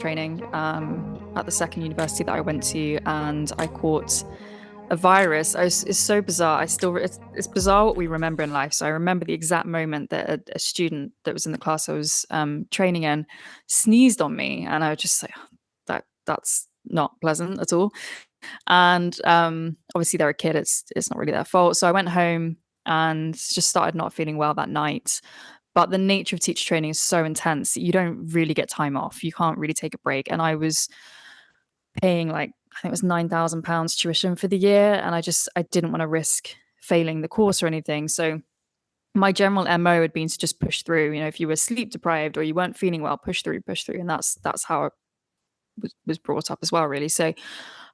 training at the second university that I went to, and I caught a virus. It's so bizarre. It's bizarre what we remember in life. So I remember the exact moment that a student that was in the class I was training in sneezed on me, and I was just like, that's not pleasant at all. And obviously they're a kid, it's not really their fault. So I went home and just started not feeling well that night. But the nature of teacher training is so intense that you don't really get time off. You can't really take a break. And I was paying like, I think it was £9,000 tuition for the year. And I didn't want to risk failing the course or anything. So my general MO had been to just push through. You know, if you were sleep deprived or you weren't feeling well, push through, push through. And that's how I was brought up as well, really. So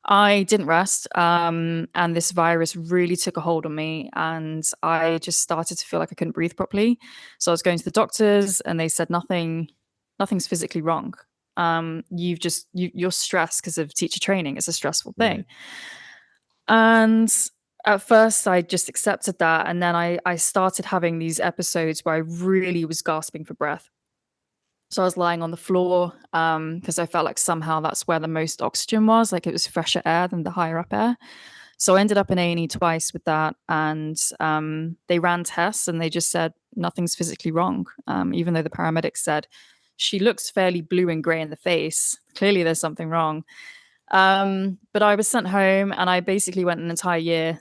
I didn't rest, and this virus really took a hold on me, and I just started to feel like I couldn't breathe properly. So I was going to the doctors, and they said nothing's physically wrong. You're stressed because of teacher training. It's a stressful thing. And at first, I just accepted that, and then I started having these episodes where I really was gasping for breath. So I was lying on the floor because I felt like somehow that's where the most oxygen was, like it was fresher air than the higher up air. So I ended up in A&E twice with that, and they ran tests and they just said nothing's physically wrong, even though the paramedics said she looks fairly blue and grey in the face. Clearly there's something wrong. But I was sent home, and I basically went an entire year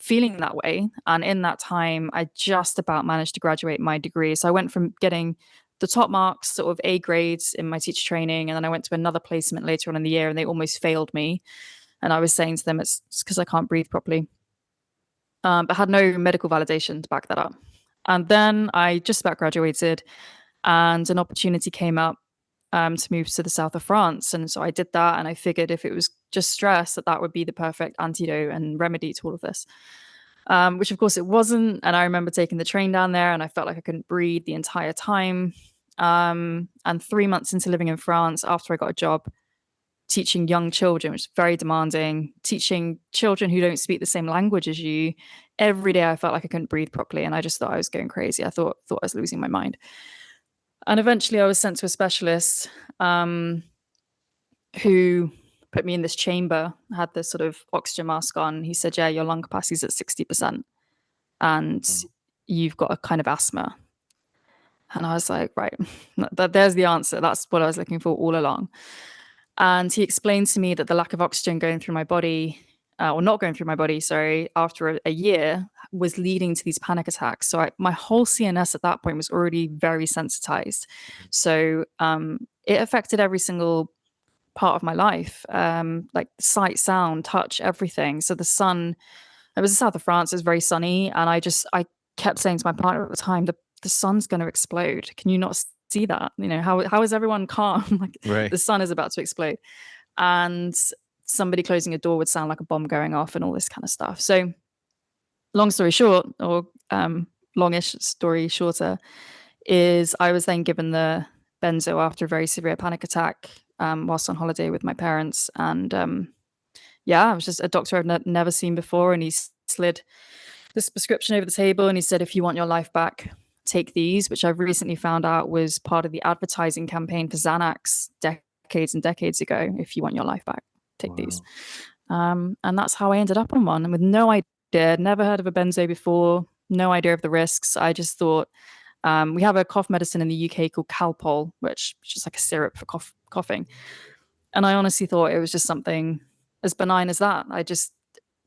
feeling that way. And in that time, I just about managed to graduate my degree. So I went from getting the top marks, sort of A grades in my teacher training, and then I went to another placement later on in the year, and they almost failed me. And I was saying to them, it's because I can't breathe properly, but had no medical validation to back that up. And then I just about graduated, and an opportunity came up to move to the south of France. And so I did that, and I figured if it was just stress, that would be the perfect antidote and remedy to all of this. Which of course it wasn't. And I remember taking the train down there, and I felt like I couldn't breathe the entire time. And 3 months into living in France, after I got a job teaching young children, which is very demanding, teaching children who don't speak the same language as you, every day I felt like I couldn't breathe properly, and I just thought I was going crazy. I thought I was losing my mind. And eventually I was sent to a specialist who put me in this chamber, had this sort of oxygen mask on. He said, yeah, your lung capacity is at 60% and you've got a kind of asthma. And I was like, right, there's the answer. That's what I was looking for all along. And he explained to me that the lack of oxygen going through my body, or not going through my body, sorry, after a year was leading to these panic attacks. So my whole CNS at that point was already very sensitized. So it affected every single part of my life, like sight, sound, touch, everything. So the sun, it was the south of France, it was very sunny. And I kept saying to my partner at the time, the sun's going to explode. Can you not see that? You know, how is everyone calm? Like Right. the sun is about to explode. And somebody closing a door would sound like a bomb going off and all this kind of stuff. So long story short, or longish story shorter, is I was then given the Benzo after a very severe panic attack whilst on holiday with my parents. And yeah, it was just a doctor I've never seen before. And he slid this prescription over the table and he said, if you want your life back, take these, which I've recently found out was part of the advertising campaign for Xanax decades and decades ago. If you want your life back, take these. And that's how I ended up on one. And with no idea, never heard of a benzo before, no idea of the risks. I just thought, we have a cough medicine in the UK called Calpol, which is just like a syrup for coughing. And I honestly thought it was just something as benign as that. I just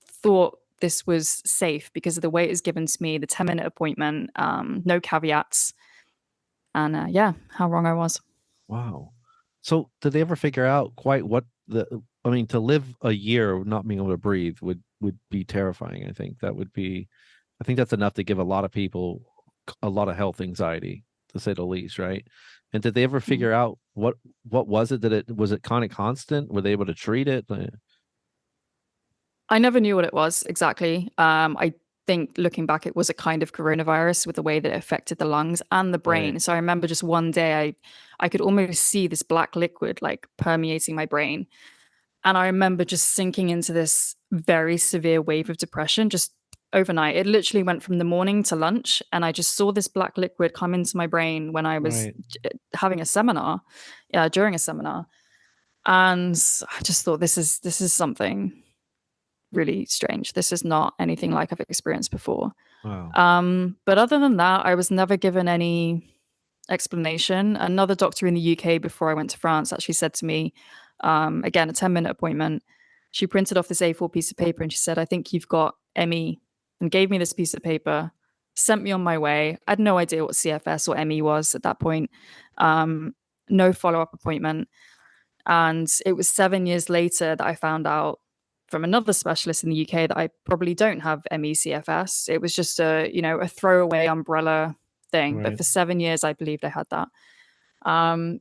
thought this was safe because of the way it was given to me, the 10-minute appointment, no caveats. And yeah, how wrong I was. Wow. So did they ever figure out quite what to live a year not being able to breathe would be terrifying. I think that's enough to give a lot of people a lot of health anxiety, to say the least, right? And did they ever figure out what was it? Was it kind of constant? Were they able to treat it? I never knew what it was exactly. I think looking back, it was a kind of coronavirus with the way that it affected the lungs and the brain. Right. So I remember just one day I could almost see this black liquid like permeating my brain. And I remember just sinking into this very severe wave of depression, just overnight. It literally went from the morning to lunch, and I just saw this black liquid come into my brain when I was Right. having a seminar, yeah, during a seminar, and I just thought this is something really strange. This is not anything like I've experienced before. Wow. But other than that, I was never given any explanation. Another doctor in the UK before I went to France actually said to me, again, a 10-minute appointment. She printed off this A4 piece of paper and she said, I think you've got ME, and gave me this piece of paper, sent me on my way. I had no idea what CFS or ME was at that point. No follow up appointment. And it was 7 years later that I found out from another specialist in the UK that I probably don't have MECFS. It was just a throwaway umbrella thing. But Right. for 7 years, I believed I had that.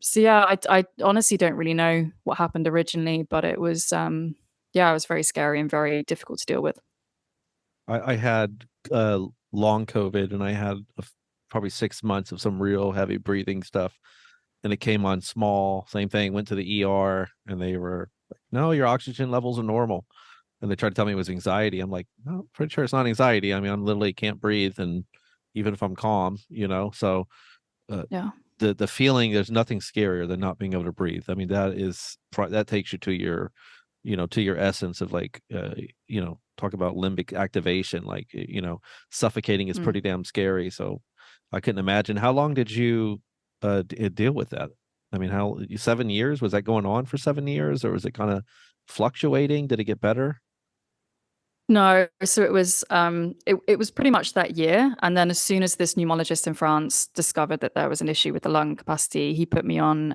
So yeah, I honestly don't really know what happened originally, but it was, yeah, it was very scary and very difficult to deal with. I had long COVID, and I had probably 6 months of some real heavy breathing stuff, and it came on small. Same thing. Went to the ER, and they were like, "No, your oxygen levels are normal." And they tried to tell me it was anxiety. I'm like, "No, pretty sure it's not anxiety. I mean, I'm literally can't breathe, and even if I'm calm, So uh, Yeah. the feeling, there's nothing scarier than not being able to breathe. I mean, that takes you to your to your essence of like talk about limbic activation, like suffocating is Mm. pretty damn scary. So I couldn't imagine. How long did you deal with that? I mean, how 7 years, was that going on for 7 years, or was it kind of fluctuating? Did it get better? No, so it was pretty much that year. And then as soon as this pneumologist in France discovered that there was an issue with the lung capacity, he put me on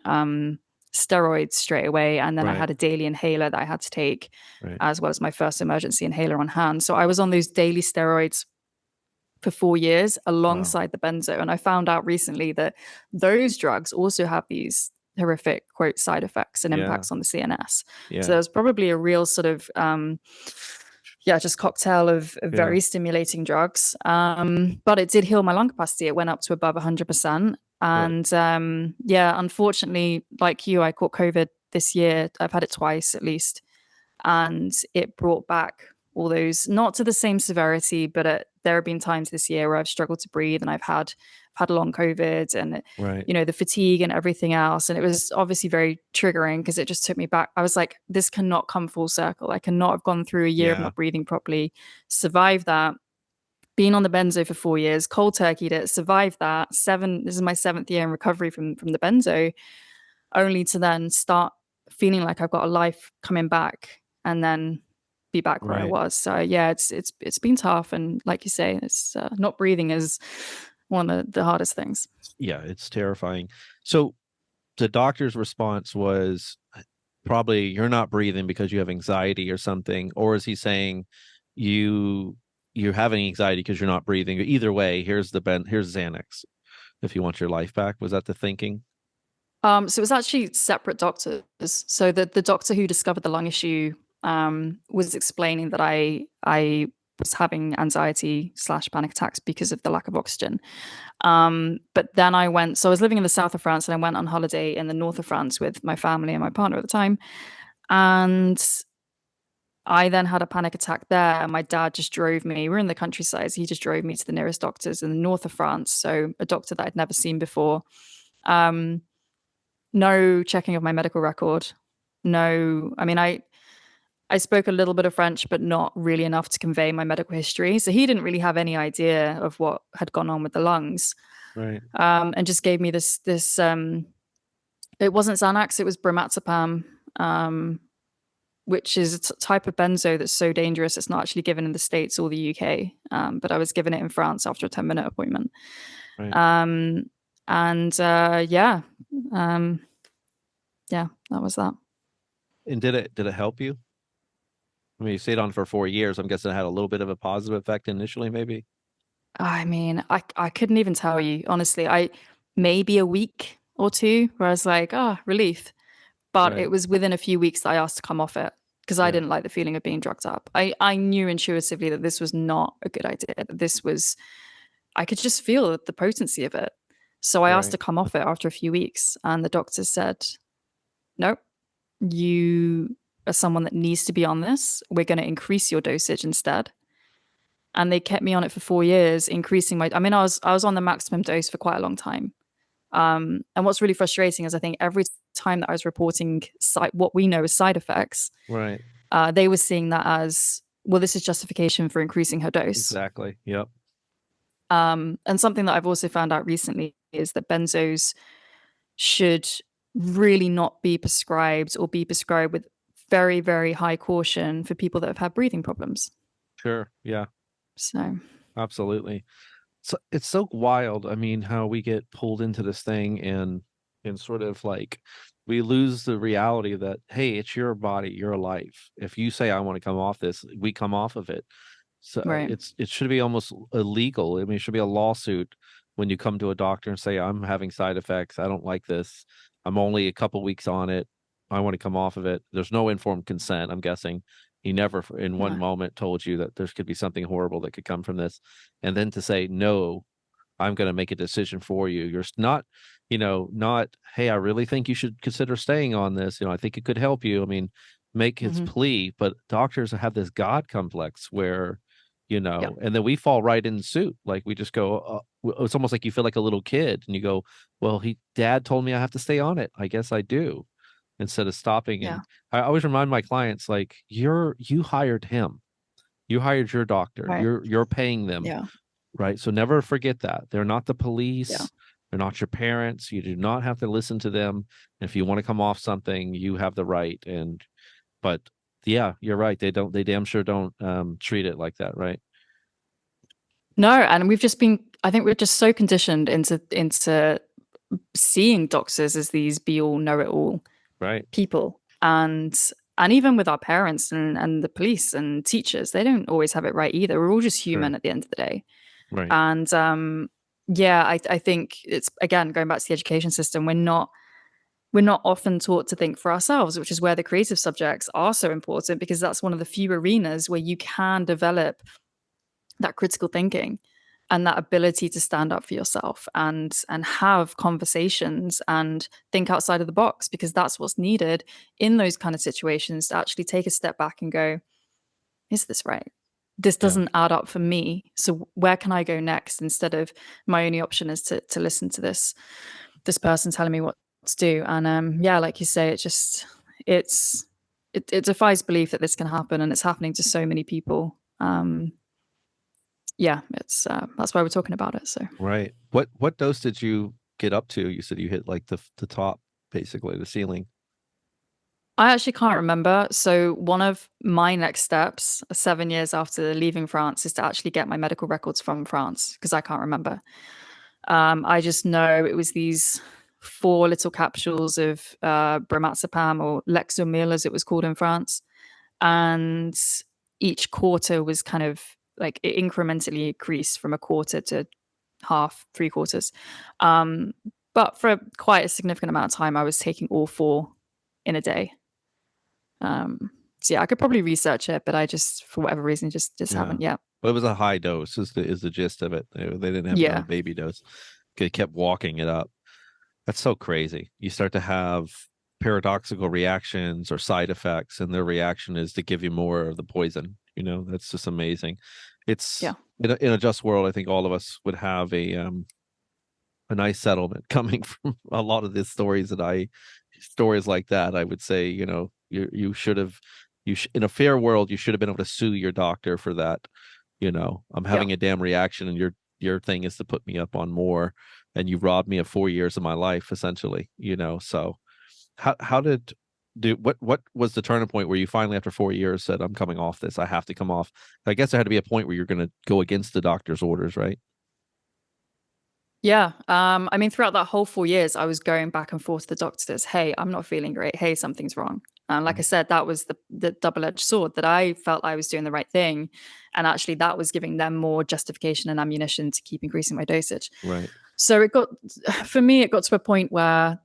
steroids straight away. And then I Right. had a daily inhaler that I had to take, Right. as well as my first emergency inhaler on hand. So I was on those daily steroids for 4 years Wow. alongside the benzo. And I found out recently that those drugs also have these horrific, quote, side effects and Yeah. impacts on the CNS. So Yeah. there's probably a real sort of, yeah, just cocktail of Yeah. very stimulating drugs. But it did heal my lung capacity. It went up to above 100%. Right. And yeah, unfortunately, like you, I caught COVID this year. I've had it twice at least, and it brought back all those, not to the same severity, but there have been times this year where I've struggled to breathe, and I've had long COVID, and Right. the fatigue and everything else. And it was obviously very triggering because it just took me back. I was like, this cannot come full circle. I cannot have gone through a year of Yeah. not breathing properly, survived that, been on the benzo for 4 years, cold turkeyed it, survived that. This is my seventh year in recovery from the benzo, only to then start feeling like I've got a life coming back and then be back where I Right. was. So yeah, it's been tough, and like you say, it's not breathing is one of the hardest things. Yeah, it's terrifying. So the doctor's response was probably you're not breathing because you have anxiety or something, or is he saying you you're having anxiety because you're not breathing? Either way, here's Xanax if you want your life back. Was that the thinking? So it was actually separate doctors. So the doctor who discovered the lung issue was explaining that I was having anxiety slash panic attacks because of the lack of oxygen. But then so I was living in the south of France, and I went on holiday in the north of France with my family and my partner at the time. And I then had a panic attack there. My dad just drove me. We're in the countryside. So he just drove me to the nearest doctors in the north of France. So a doctor that I'd never seen before. Um, no checking of my medical record. No, I mean, I spoke a little bit of French, but not really enough to convey my medical history. So he didn't really have any idea of what had gone on with the lungs, Right. and just gave me this. It wasn't Xanax; it was bromatzepam, which is a type of benzo that's so dangerous it's not actually given in the States or the UK. But I was given it in France after a 10-minute appointment. Right. Um, and um, yeah, that was that. And did it help you? I mean, you stayed on for 4 years. I'm guessing it had a little bit of a positive effect initially, maybe. I mean, I couldn't even tell you, honestly. I maybe a week or two where I was like, relief. But Right. it was within a few weeks that I asked to come off it because I Yeah. didn't like the feeling of being drugged up. I knew intuitively that this was not a good idea, that I could just feel the potency of it. So I asked Right. to come off it after a few weeks, and the doctor said, nope, you are someone that needs to be on this. We're going to increase your dosage instead. and they kept me on it for 4 years, increasing my. I mean, I was on the maximum dose for quite a long time. And what's really frustrating is I think every time that I was reporting what we know as side effects, Right. they were seeing that as, well, this is justification for increasing her dose. Exactly. Yep. And something that I've also found out recently is that benzos should really not be prescribed, or be prescribed with very, very high caution for people that have had breathing problems. Sure. Yeah. So, Absolutely. So it's so wild. I mean, how we get pulled into this thing and sort of like we lose the reality that, hey, it's your body, your life. If you say I want to come off this, we come off of it. So right. it should be almost illegal. I mean, it should be a lawsuit when you come to a doctor and say, I'm having side effects. I don't like this. I'm only a couple weeks on it. I want to come off of it. There's no informed consent, I'm guessing. He never in one No. moment told you that there could be something horrible that could come from this. And then to say, no, I'm going to make a decision for you. You're not, not, hey, I really think you should consider staying on this. I think it could help you. I mean, make his Hmm. plea, but doctors have this God complex where, Yeah. and then we fall right in suit. Like we just go, it's almost like you feel like a little kid and you go, well, dad told me I have to stay on it. I guess I do, instead of stopping. Yeah. And I always remind my clients, like, you hired him. You hired your doctor. Right. You're paying them. Yeah. Right. So never forget that. They're not the Yeah. police. They're not your parents. You do not have to listen to them. If you want to come off something, you have the right. But yeah, you're right. They damn sure don't treat it like that, right? No, and I think we're just so conditioned into seeing doctors as these be all, know it all Right. people. And even with our parents and the police and teachers, they don't always have it right either. We're all just Sure. human at the end of the day. Right. And yeah, I think it's, again, going back to the education system, we're not often taught to think for ourselves, which is where the creative subjects are so important, because that's one of the few arenas where you can develop that critical thinking and that ability to stand up for yourself and have conversations and think outside of the box, because that's what's needed in those kind of situations, to actually take a step back and go, is this right? This Yeah. doesn't add up for me, so where can I go next? Instead of, my only option is to listen to this person telling me what to do. And yeah, like you say, it's it defies belief that this can happen, and it's happening to so many people. Yeah, it's that's why we're talking about it. So Right. What dose did you get up to? You said you hit like the top, basically the ceiling. I actually can't remember. So one of my next steps, 7 years after leaving France, is to actually get my medical records from France, because I can't remember. I just know it was these 4 little capsules of bromazepam, or Lexomil as it was called in France, and each quarter was kind of like, it incrementally increased from a quarter to half, 3 quarters. Um, but for quite a significant amount of time, I was taking all 4 in a day. So yeah, I could probably research it, but I just, for whatever reason, just Yeah. haven't yet. But it was a high dose is the gist of it. They didn't have it on a Yeah, baby dose. They kept walking it up. That's so crazy. You start to have paradoxical reactions or side effects, and their reaction is to give you more of the poison. That's just amazing. It's yeah, in a just world, I think all of us would have a nice settlement coming from a lot of the stories like that. I would say, you should have, in a fair world, you should have been able to sue your doctor for that. I'm yeah. having a damn reaction, and your thing is to put me up on more, and you robbed me of 4 years of my life, essentially. So how did do what was the turning point where you finally, after 4 years, said, I'm coming off this? I have to come off. I guess there had to be a point where you're going to go against the doctor's orders, right? Yeah. I mean, throughout that whole 4 years, I was going back and forth to the doctors. Hey, I'm not feeling great. Hey, something's wrong. And like I said, that was the double-edged sword, that I felt I was doing the right thing. And actually, that was giving them more justification and ammunition to keep increasing my dosage. Right. So for me, it got to a point where,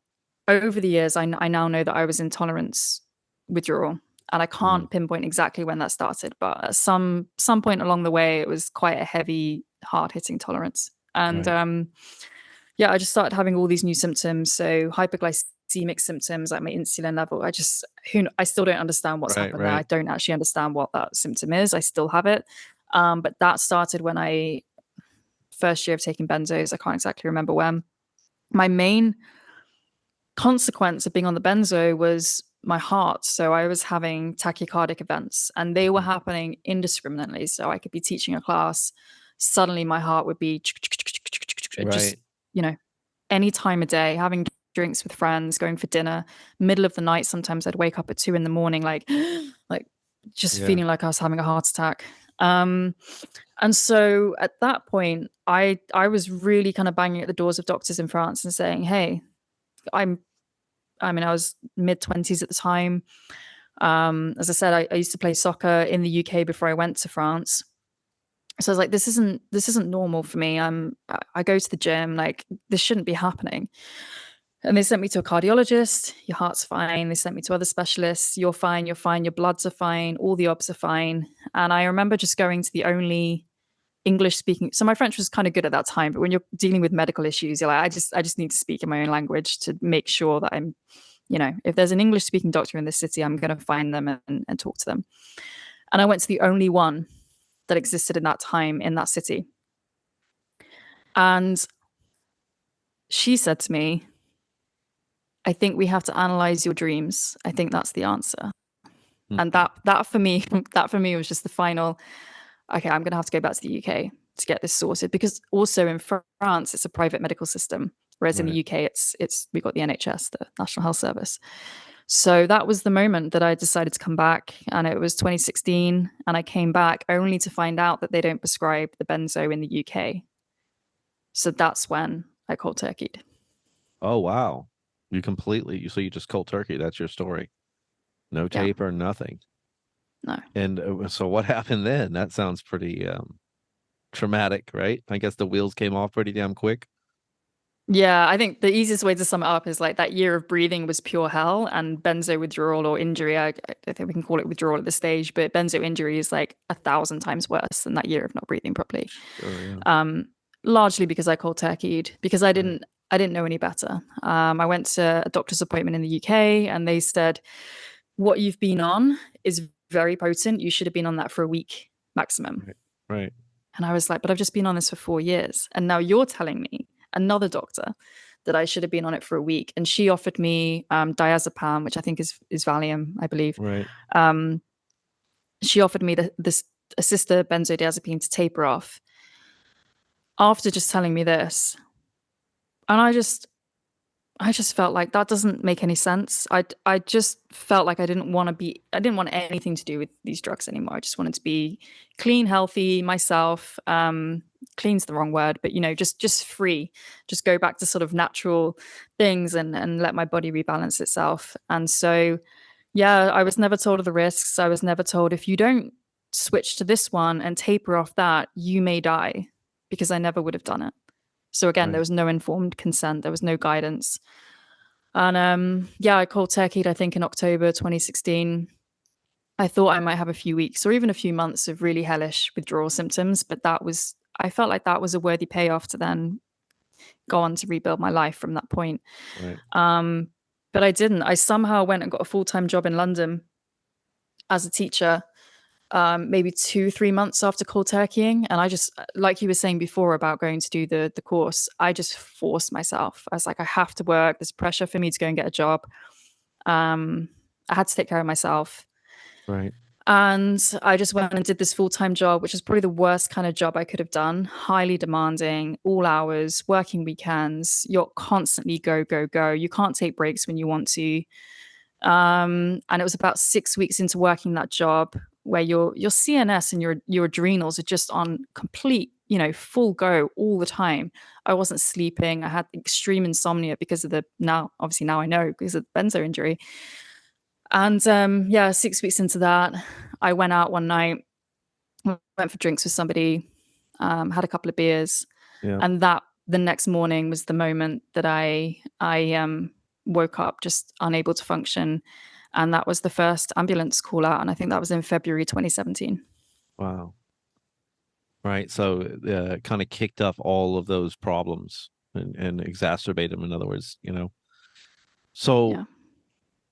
over the years, I now know that I was in tolerance withdrawal. And I Mhm. can't pinpoint exactly when that started, but at some point along the way, it was quite a heavy, hard-hitting tolerance. And Right. yeah, I just started having all these new symptoms. So hyperglycemic symptoms, like my insulin level. I still don't understand what's Right. happened there. I Right. don't actually understand what that symptom is. I still have it. But that started when I first year of taking benzos. I can't exactly remember when. My main consequence of being on the benzo was my heart. So I was having tachycardic events, and they were happening indiscriminately. So I could be teaching a class, suddenly my heart would be just, Right. you know, any time of day, having drinks with friends, going for dinner, middle of the night. Sometimes I'd wake up at 2 a.m, like just Yeah. feeling like I was having a heart attack. Um, and so at that point, I was really kind of banging at the doors of doctors in France and saying, "Hey, I'm I mean, I was mid-20s at the time. As I said, I used to play soccer in the UK before I went to France. So I was like, this isn't normal for me. I go to the gym, like this shouldn't be happening." And they sent me to a cardiologist. Your heart's fine. They sent me to other specialists. You're fine. You're fine. Your bloods are fine. All the obs are fine. And I remember just going to the only English speaking. So my French was kind of good at that time, but when you're dealing with medical issues, you're like, I just need to speak in my own language to make sure that I'm, if there's an English speaking doctor in this city, I'm going to find them and talk to them. And I went to the only one that existed in that time in that city. And she said to me, "I think we have to analyze your dreams. I think that's the answer." And Mhm. that for me, that for me was just the final, okay, I'm going to have to go back to the UK to get this sorted, because also in France it's a private medical system, whereas in the Right. UK it's we got the NHS, the National Health Service. So that was the moment that I decided to come back, and it was 2016, and I came back only to find out that they don't prescribe the benzo in the UK. So that's when I cold turkeyed. Oh wow. So you just cold turkey. That's your story. No Yeah, tape or nothing. no. And so what happened then? That sounds pretty traumatic, right? I guess the wheels came off pretty damn quick. Yeah, I think the easiest way to sum it up is like that year of breathing was pure hell, and benzo withdrawal or injury, I think we can call it withdrawal at this stage, but benzo injury is like 1,000 times worse than that year of not breathing properly. Sure, yeah. Um, Largely because I cold turkeyed, because I Right. didn't I didn't know any better. I went to a doctor's appointment in the UK, and they said, "What you've been on is very potent. You should have been on that for a week maximum." Right. Right. And I was like, "But I've just been on this for 4 years. And now you're telling me, another doctor, that I should have been on it for a week." And she offered me diazepam, which I think is Valium, I believe. Right. Um, she offered me this a sister benzodiazepine to taper off after just telling me this. And I just felt like that doesn't make any sense. I just felt like I didn't want anything to do with these drugs anymore. I just wanted to be clean, healthy, myself. Clean's the wrong word, but just free. Just go back to sort of natural things and let my body rebalance itself. And so, yeah, I was never told of the risks. I was never told, if you don't switch to this one and taper off that, you may die, because I never would have done it. So again, there Right. was no informed consent. There was no guidance. And yeah, I cold turkeyed, I think, in October 2016. I thought I might have a few weeks or even a few months of really hellish withdrawal symptoms, but I felt like that was a worthy payoff to then go on to rebuild my life from that point. Right. Um, but I didn't. I somehow went and got a full-time job in London as a teacher, maybe 2, 3 months after cold turkeying. And I just, like you were saying before about going to do the course, I just forced myself. I was like, I have to work. There's pressure for me to go and get a job. I had to take care of myself. Right. And I just went and did this full-time job, which is probably the worst kind of job I could have done. Highly demanding, all hours, working weekends. You're constantly go, go, go. You can't take breaks when you want to. And it was about 6 weeks into working that job where your CNS and your adrenals are just on complete, full go all the time. I wasn't sleeping. I had extreme insomnia because of obviously now I know, because of the benzo injury. And yeah, 6 weeks into that, I went out one night, went for drinks with somebody, had a couple of beers, Yeah. and that the next morning was the moment that I woke up just unable to function, and that was the first ambulance call out, and I think that was in February 2017. Wow. Right. So kind of kicked up all of those problems and exacerbated them, in other words, you know. So Yeah.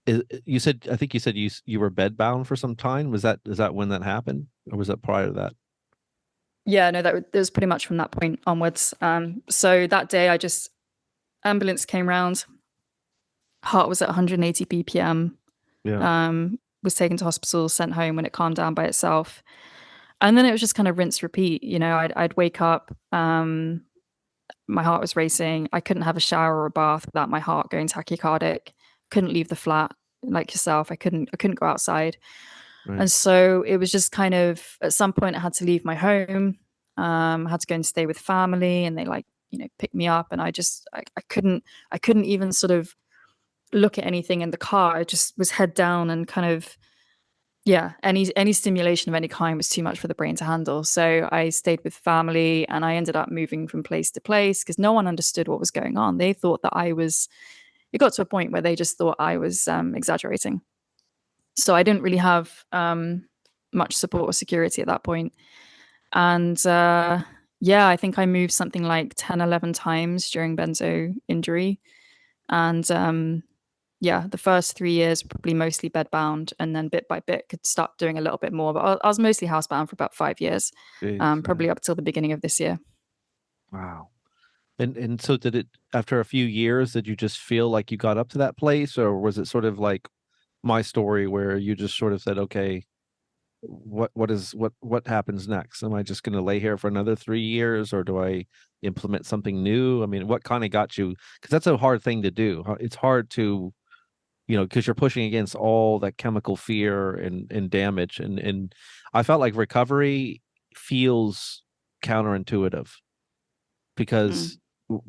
I think you said you were bedbound for some time. Is that when that happened, or was that prior to that? Yeah, no, that was pretty much from that point onwards. So that day, ambulance came round. Heart was at 180 BPM. Yeah. Was taken to hospital, sent home when it calmed down by itself, and then it was just kind of rinse repeat. You know, I'd wake up, my heart was racing. I couldn't have a shower or a bath without my heart going tachycardic. Couldn't leave the flat like yourself. I couldn't go outside. Right. And so it was just kind of at some point I had to leave my home, had to go and stay with family, and they like, picked me up, and I couldn't even sort of look at anything in the car. I just was head down and kind of, yeah, any stimulation of any kind was too much for the brain to handle. So I stayed with family, and I ended up moving from place to place because no one understood what was going on. They thought that it got to a point where they just thought I was exaggerating. So I didn't really have much support or security at that point. And yeah, I think I moved something like 10, 11 times during benzo injury. And yeah, the first 3 years were probably mostly bedbound, and then bit by bit could start doing a little bit more. But I was mostly housebound for about 5 years, Jeez, probably man. up till the beginning of this year. Wow. And so did it after a few years, did you just feel like you got up to that place, or was it sort of like my story where you just sort of said, okay, what happens next? Am I just going to lay here for another 3 years, or do I implement something new? I mean, what kind of got you? Because that's a hard thing to do. It's hard to, because you're pushing against all that chemical fear and damage. And I felt like recovery feels counterintuitive Mm, because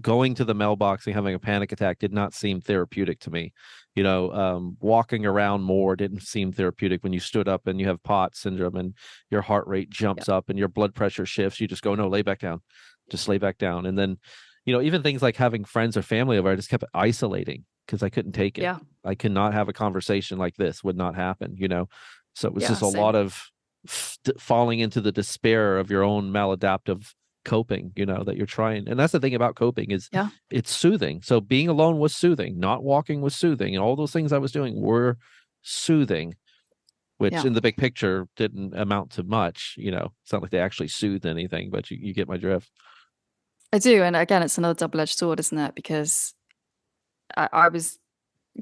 going to the mailbox and having a panic attack did not seem therapeutic to me. Walking around more didn't seem therapeutic. When you stood up and you have POTS syndrome and your heart rate yeah, jumps up and your blood pressure shifts, you just go, no, lay back down, just lay back down. And then, even things like having friends or family over, I just kept isolating because I couldn't take it. yeah, I could not have a conversation like this, would not happen. So it was yeah, just a lot same. of falling into the despair of your own maladaptive coping, that you're trying. And that's the thing about coping is Yeah, it's soothing. So being alone was soothing, not walking was soothing, and all those things I was doing were soothing, which yeah. in the big picture didn't amount to much. It's not like they actually soothed anything, but you get my drift. I do. And again, it's another double-edged sword, isn't it? Because I was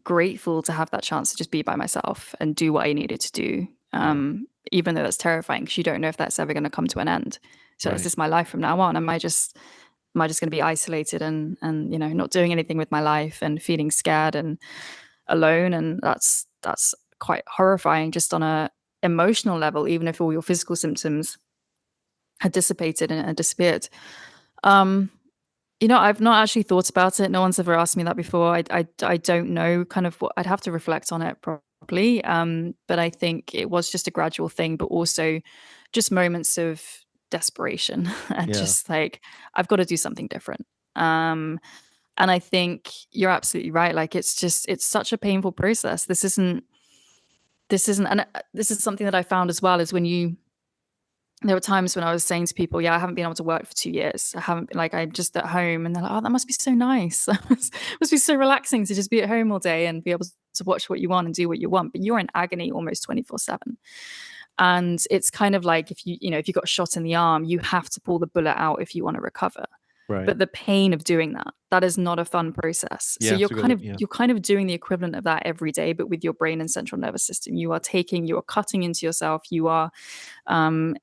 grateful to have that chance to just be by myself and do what I needed to do. Yeah. Even though that's terrifying because you don't know if that's ever going to come to an end. So is Right. this my life from now on? Am I just going to be isolated and not doing anything with my life and feeling scared and alone? And that's quite horrifying just on a emotional level, even if all your physical symptoms had dissipated and disappeared. Um, I've not actually thought about it. No one's ever asked me that before. I don't know kind of what I'd have to reflect on it properly. But I think it was just a gradual thing, but also just moments of desperation and Yeah. just like, I've got to do something different. Um, and I think you're absolutely right. Like, it's such a painful process. And this is something that I found as well is there were times when I was saying to people, yeah, I haven't been able to work for 2 years. I haven't been like, I'm just at home. And they're like, oh, that must be so nice. Must be so relaxing to just be at home all day and be able to watch what you want and do what you want. But you're in agony almost 24/7. And it's kind of like if you got shot in the arm, you have to pull the bullet out if you want to recover. Right. But the pain of doing that is not a fun process. So Yeah. you're So go kind to, of yeah. you're kind of doing the equivalent of that every day, but with your brain and central nervous system. You are cutting into yourself. You are um,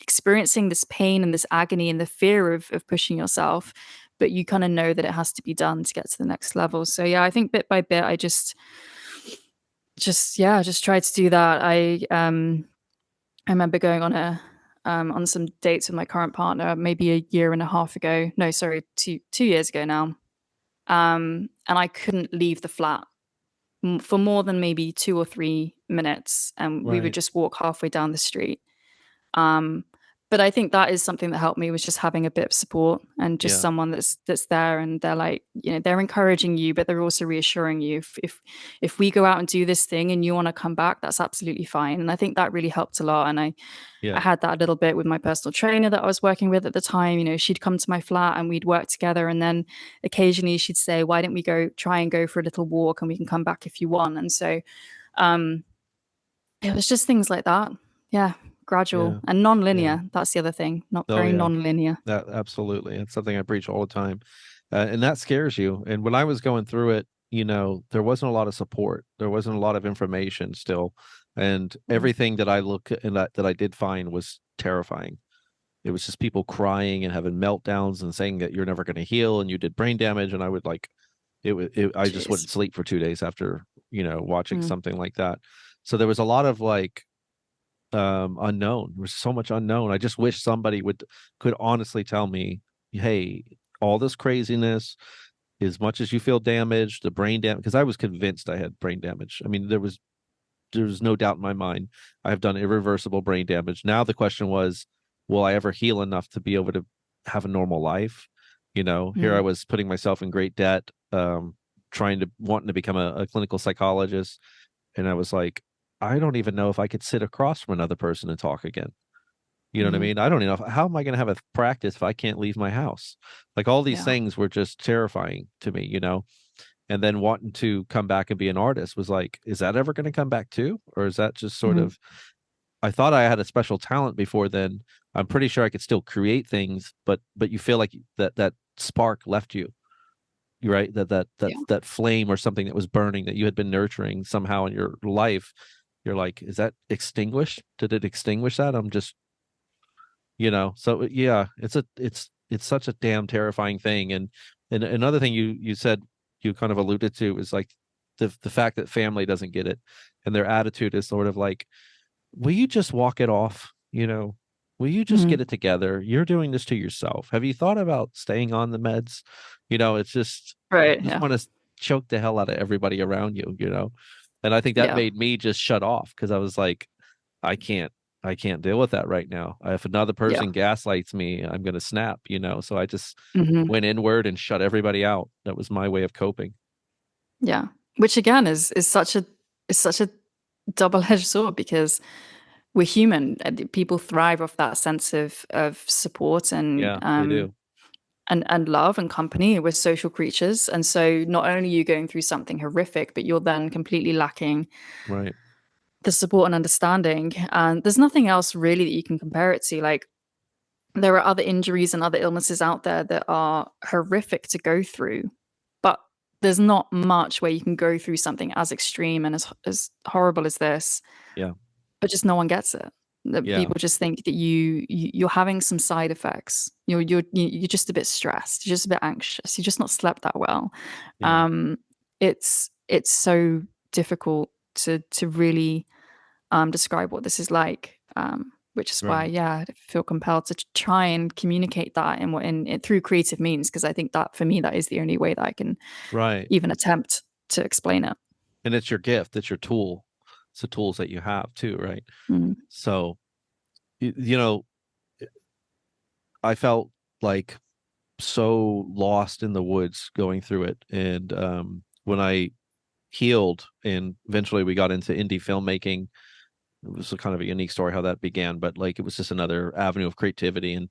experiencing this pain and this agony and the fear of pushing yourself, but you kind of know that it has to be done to get to the next level. So yeah, I think bit by bit, I just tried to do that. I remember going on some dates with my current partner maybe a year and a half ago. No, sorry, 2 years ago now. And I couldn't leave the flat for more than maybe 2 or 3 minutes, and we would Right. just walk halfway down the street. Um, but I think that is something that helped me was just having a bit of support and just Yeah. someone that's there and they're like, they're encouraging you, but they're also reassuring you. If we go out and do this thing and you want to come back, that's absolutely fine. And I think that really helped a lot. And I Yeah. had that a little bit with my personal trainer that I was working with at the time. She'd come to my flat and we'd work together. And then occasionally she'd say, why don't we try and go for a little walk and we can come back if you want. And so um, it was just things like that. Yeah. gradual Yeah. and Yeah. non-linear. That's the other thing. Not Oh very yeah. non-linear. That absolutely. It's something I preach all the time. And that scares you. And when I was going through it, there wasn't a lot of support. There wasn't a lot of information still. And Mm. everything that I look at and that I did find was terrifying. It was just people crying and having meltdowns and saying that you're never going to heal and you did brain damage. And I would like I just Jeez. wouldn't sleep for 2 days after, watching Mm. something like that. So there was a lot of like unknown. There was so much unknown. I just wish somebody could honestly tell me, hey, all this craziness, as much as you feel damaged, the brain damage, because I was convinced I had brain damage. I mean, there was no doubt in my mind. I have done irreversible brain damage. Now the question was, will I ever heal enough to be able to have a normal life? Here I Mm. was putting myself in great debt, wanting to become a clinical psychologist. And I was like, I don't even know if I could sit across from another person and talk again. You know what I Mm. mean? I don't even know how am I going to have a practice if I can't leave my house? Like all these Yeah. things were just terrifying to me. And then wanting to come back and be an artist was like, is that ever going to come back too? Or is that just sort Mm. of, I thought I had a special talent before then. I'm pretty sure I could still create things, but you feel like that spark left you, right? Yeah. That flame or something that was burning that you had been nurturing somehow in your life. You're like, is that extinguished? Did it extinguish that? I'm just, so yeah, it's such a damn terrifying thing. And another thing you said, you kind of alluded to, is like the fact that family doesn't get it, and their attitude is sort of like, will you just walk it off? Will you just get Mm. it together? You're doing this to yourself. Have you thought about staying on the meds? It's just, Right. you just Yeah. want to choke the hell out of everybody around you. And I think that Yeah. made me just shut off, because I was like, I can't, I can't deal with that right now. If another Yeah. person gaslights me, I'm going to snap. So I just Hmm. went inward and shut everybody out. That was my way of coping. Yeah. Which again is such a double-edged sword because we're human. People thrive off that sense of support Yeah, they do. and love and company. We're social creatures, and so not only are you going through something horrific, but you're then completely lacking Right. the support and understanding. And there's nothing else really that you can compare it to. Like there are other injuries and other illnesses out there that are horrific to go through, but there's not much where you can go through something as extreme and as horrible as this, Yeah. but just no one gets it. That Yeah. people just think that you're having some side effects. You're just a bit stressed. You're just a bit anxious. You just not slept that well. Yeah. Um, it's so difficult to really describe what this is like. Which is why, Right. yeah, I feel compelled to try and communicate that through creative means, because I think that for me that is the only way that I can Right. even attempt to explain it. And it's your gift. It's your tool. It's the tools that you have too, right? Mm. So, you, you know, I felt like so lost in the woods going through it. And when I healed and eventually we got into indie filmmaking, it was a kind of a unique story how that began, but like it was just another avenue of creativity.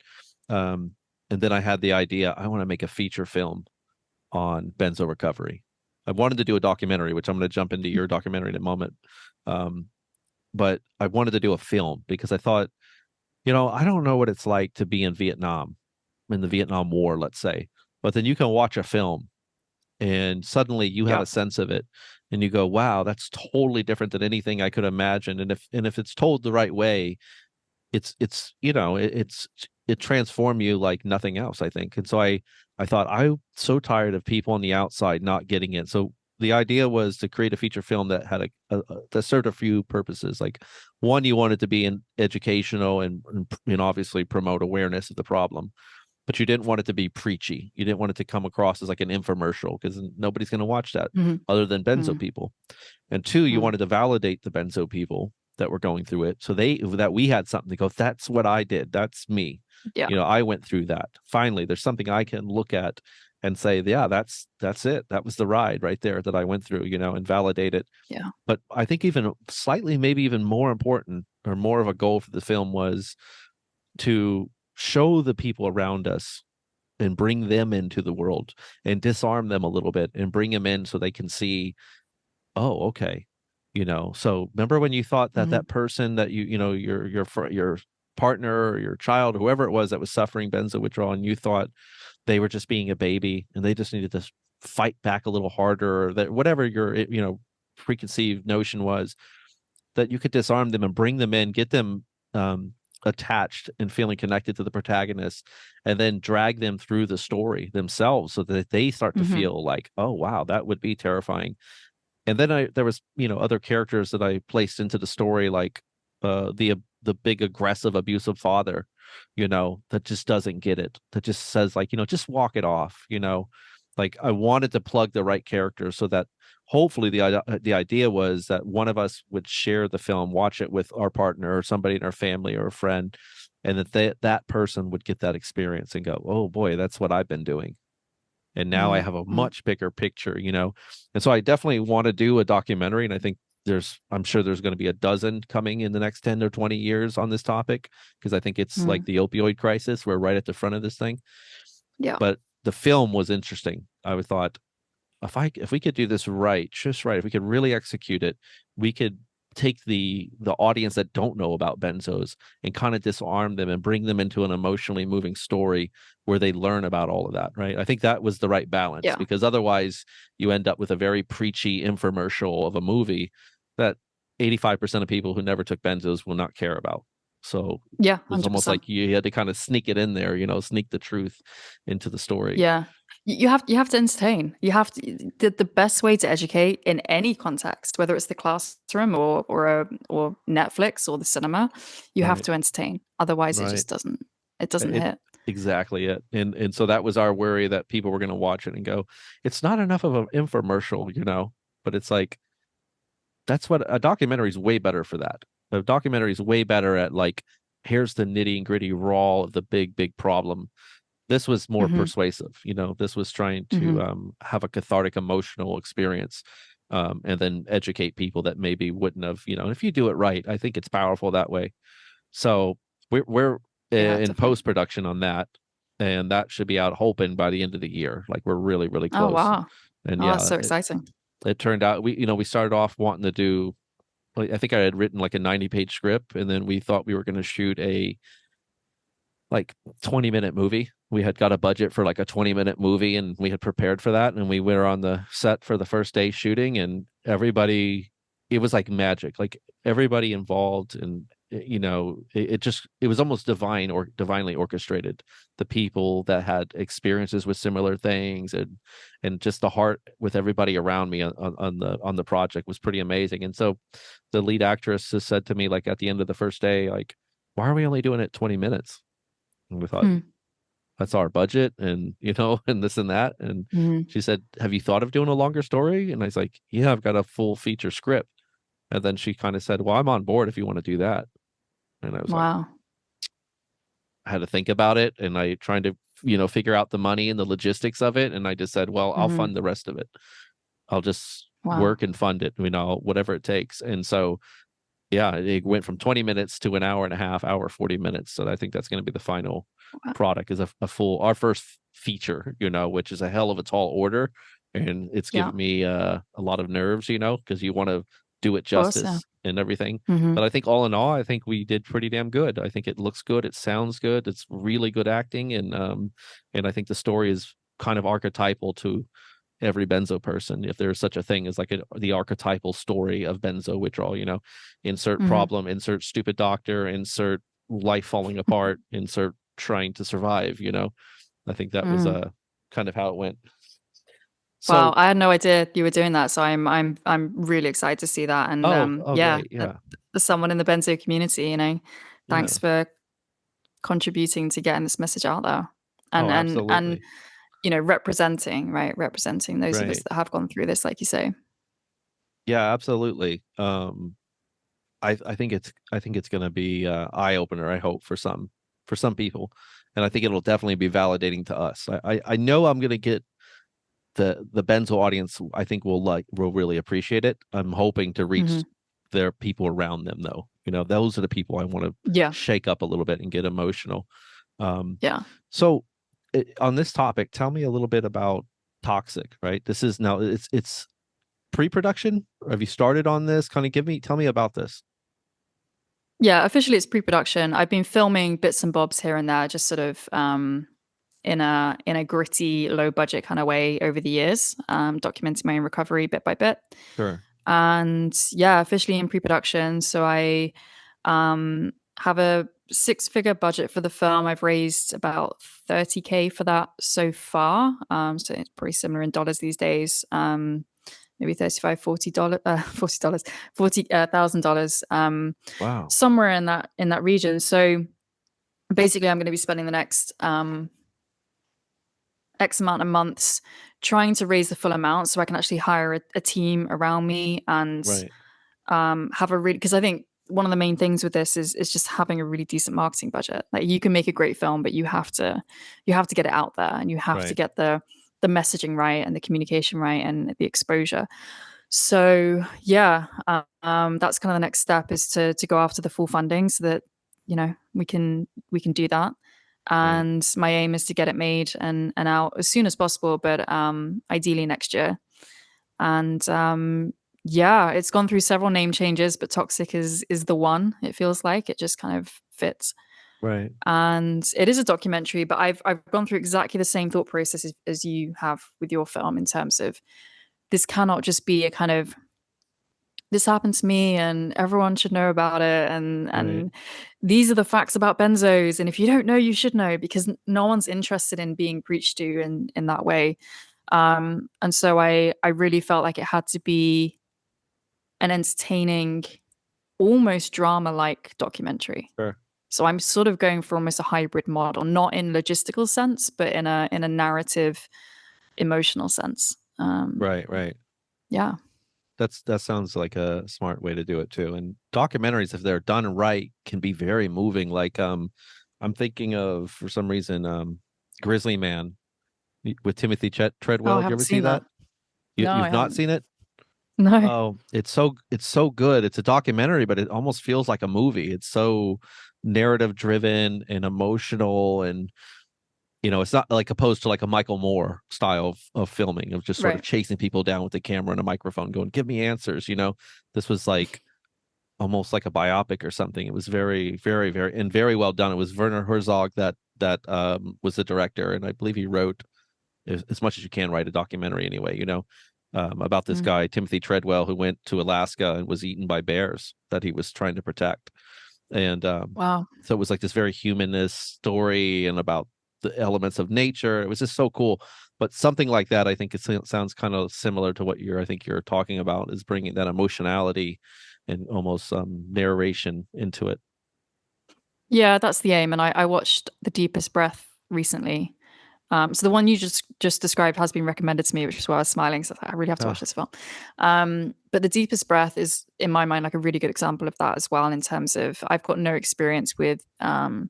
Um, and then I had the idea, I want to make a feature film on Benzo recovery. I wanted to do a documentary, which I'm going to jump into your documentary in a moment. Um, but I wanted to do a film because I thought, I don't know what it's like to be in Vietnam, in the Vietnam War, let's say, but then you can watch a film and suddenly you have Yeah. a sense of it and you go, wow, that's totally different than anything I could imagine. And if it's told the right way, it transform you like nothing else, I think. And so I thought, I'm so tired of people on the outside not getting it. So the idea was to create a feature film that had that served a few purposes. Like one, you wanted to be an educational and obviously promote awareness of the problem, but you didn't want it to be preachy. You didn't want it to come across as like an infomercial, because nobody's going to watch that Hmm. other than Benzo Hmm. people. And two, you Hmm. wanted to validate the Benzo people that were going through it, so that we had something to go, that's what I did, that's me. Yeah. I went through that. Finally, there's something I can look at and say, yeah, that's it. That was the ride right there that I went through, and validate it. Yeah. But I think even slightly, maybe even more important or more of a goal for the film was to show the people around us and bring them into the world, and disarm them a little bit, and bring them in so they can see, oh, okay, So remember when you thought that Mhm. that person that your partner or your child, whoever it was that was suffering benzo withdrawal, and you thought they were just being a baby and they just needed to fight back a little harder, or that whatever your preconceived notion was, that you could disarm them and bring them in, get them attached and feeling connected to the protagonist, and then drag them through the story themselves so that they start to Mhm. feel like, oh wow, that would be terrifying. And then there was other characters that I placed into the story, like the big aggressive abusive father, that just doesn't get it, that just says like, just walk it off. Like I wanted to plug the right characters so that hopefully the idea was that one of us would share the film, watch it with our partner or somebody in our family or a friend, and that person would get that experience and go, oh boy, that's what I've been doing, and now I Mhm. have a Mhm. much bigger picture. And so I definitely want to do a documentary, and I think I'm sure there's going to be a dozen coming in the next 10 or 20 years on this topic, because I think it's like Mhm. the opioid crisis. We're right at the front of this thing. Yeah. But the film was interesting. I thought, if we could do this right, just right, if we could really execute it, we could take the audience that don't know about benzos and kind of disarm them and bring them into an emotionally moving story where they learn about all of that, right? I think that was the right balance, Yeah. because otherwise you end up with a very preachy infomercial of a movie that 85% of people who never took benzos will not care about. So Yeah, it was almost 100%. like you had to kind of sneak it in there, sneak the truth into the story. Yeah. You have to entertain. You have to the best way to educate in any context, whether it's the classroom or Netflix or the cinema, you have Right. to entertain. Otherwise Right. it doesn't It hit. exactly it. And so that was our worry, that people were going to watch it and go, it's not enough of an infomercial. But it's like, that's what a documentary is way better for that. A documentary is way better at like, here's the nitty and gritty raw of the big problem. This was more Mhm. persuasive. This was trying to Mhm. have a cathartic emotional experience, and then educate people that maybe wouldn't have. If you do it right, I think it's powerful that way. So we're Yeah, in definitely. post production on that, and that should be out hoping by the end of the year. Like we're really really Oh, close. wow. And Oh, that's yeah, so it, exciting. it turned out we started off wanting to do, like, I think I had written like a 90-page script, and then we thought we were going to shoot a like 20-minute movie. We had got a budget for like a 20-minute movie, and we had prepared for that, and we were on the set for the first day shooting, and everybody, it was like magic. Like everybody involved, and it was almost divine or divinely orchestrated. The people that had experiences with similar things, and just the heart with everybody around me on the project was pretty amazing. And so the lead actress has said to me, like, at the end of the first day, like, why are we only doing it 20 minutes? And we thought, Hmm. that's our budget, and and this and that. And Mhm. she said, have you thought of doing a longer story? And I was like, yeah, I've got a full feature script. And then she kind of said, well, I'm on board if you want to do that. And I was like, Wow. I had to think about it, and I trying to figure out the money and the logistics of it, and I just said, well, I'll Mhm. fund the rest of it. I'll just Wow. work and fund it, whatever it takes. And so yeah, it went from 20 minutes to an hour and a half, hour 40 minutes. So I think that's going to be the final Wow. product, is a full, our first feature, which is a hell of a tall order. And it's Yeah. given me a lot of nerves, because you want to do it Of course, yeah. justice and everything. Mhm. But I think all in all, I think we did pretty damn good. I think it looks good. It sounds good. It's really good acting. And I think the story is kind of archetypal to every benzo person, if there's such a thing as like the archetypal story of benzo withdrawal. Insert Mhm. problem, insert stupid doctor, insert life falling apart, insert trying to survive. I think that was Mm. kind of how it went. Wow, So I had no idea you were doing that, so I'm really excited to see that, and, oh yeah, great, yeah, as someone in the Benzo community, yeah, thanks for contributing to getting this message out there, and oh and, absolutely, representing, right? Representing those of us right, that have gone through this, like you say. yeah, absolutely. I think it's going to be eye opener, I hope, for some people, and I think it'll definitely be validating to us. I know I'm going to get the benzo audience. I think will really appreciate it. I'm hoping to reach Mhm. their people around them, though. Those are the people I want to Yeah, shake up a little bit and get emotional. um yeah. so on this topic, tell me a little bit about toxic, right? This is now, it's pre-production? Have you started on this? Kind of tell me about this. Yeah, officially it's pre-production. I've been filming bits and bobs here and there, just sort of in a gritty, low budget kind of way over the years, documenting my own recovery bit by bit. Sure. And yeah, officially in pre-production. So I have a six-figure budget for the film. I've raised about 30K for that so far. So it's pretty similar in dollars these days. Maybe 35, $40, $40, $40,000, Wow. somewhere in that region. So basically, I'm going to be spending the next X amount of months trying to raise the full amount so I can actually hire a team around me and Right. have a really, because I think one of the main things with this is just having a really decent marketing budget. Like you can make a great film, but you have to get it out there, and you have to Right. get the messaging right and the communication right and the exposure. So yeah, that's kind of the next step, is to go after the full funding so that we can do that. Right. And my aim is to get it made and out as soon as possible, but ideally next year. And yeah, it's gone through several name changes, but Toxic is the one. It feels like it just kind of fits. Right. And it is a documentary, but I've gone through exactly the same thought process as you have with your film, in terms of this cannot just be a kind of, this happened to me and everyone should know about it, Right. and these are the facts about benzos, and if you don't know, you should know, because no one's interested in being preached to in that way. And so I really felt like it had to be an entertaining, almost drama like documentary. Sure. So I'm sort of going for almost a hybrid model, not in logistical sense, but in a narrative, emotional sense. Right. Right. Yeah. That sounds like a smart way to do it too. And documentaries, if they're done right, can be very moving. Like I'm thinking of, for some reason, Grizzly Man with Timothy Oh, Treadwell. I Did you haven't ever see seen that. that? No, I You've not haven't. seen it? No. Oh, it's so good. It's a documentary, but it almost feels like a movie. It's so narrative driven and emotional, and it's not like opposed to like a Michael Moore style of filming, of just sort of Right. chasing people down with the camera and a microphone going, give me answers. This was like almost like a biopic or something. It was very, very, very, and very well done. It was Werner Herzog that was the director, and I believe he wrote, as much as you can write a documentary anyway, about this Mm. guy, Timothy Treadwell, who went to Alaska and was eaten by bears that he was trying to protect. And Wow. so it was like this very humanist story and about the elements of nature. It was just so cool. But something like that, I think it sounds kind of similar to what I think you're talking about, is bringing that emotionality and almost narration into it. Yeah, that's the aim. And I watched The Deepest Breath recently. So the one you just described has been recommended to me, which is why I was smiling. So I thought, I really have to watch Ah, this film. But The Deepest Breath is, in my mind, like a really good example of that as well, in terms of I've got no experience with diving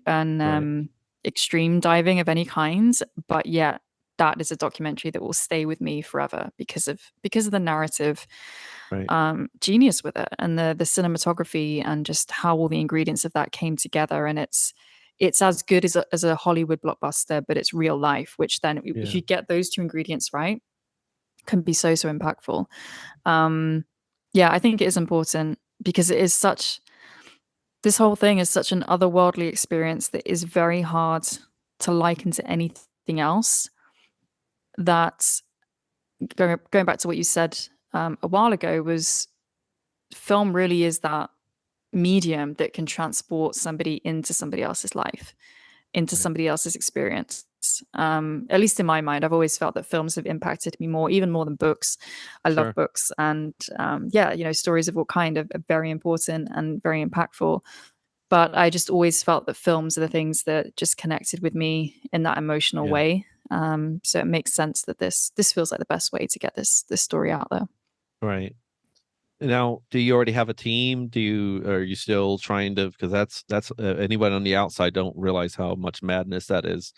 and right, extreme diving of any kind, but yet that is a documentary that will stay with me forever because of the narrative right, genius with it, and the cinematography, and just how all the ingredients of that came together. And it's as good as a Hollywood blockbuster, but it's real life, which then, if yeah, you get those two ingredients right, can be so impactful. Um, yeah, I think it is important, because it is such this whole thing is such an otherworldly experience that is very hard to liken to anything else. That, going back to what you said a while ago, was film really is that medium that can transport somebody into somebody else's life, into right, somebody else's experience. At least in my mind, I've always felt that films have impacted me more, even more than books. I love sure, books, and yeah, stories of all kind are very important and very impactful. But I just always felt that films are the things that just connected with me in that emotional yeah, way. So it makes sense that this feels like the best way to get this story out there. right. Now, do you already have a team? Are you still trying to, because that's anyone on the outside don't realize how much madness that is,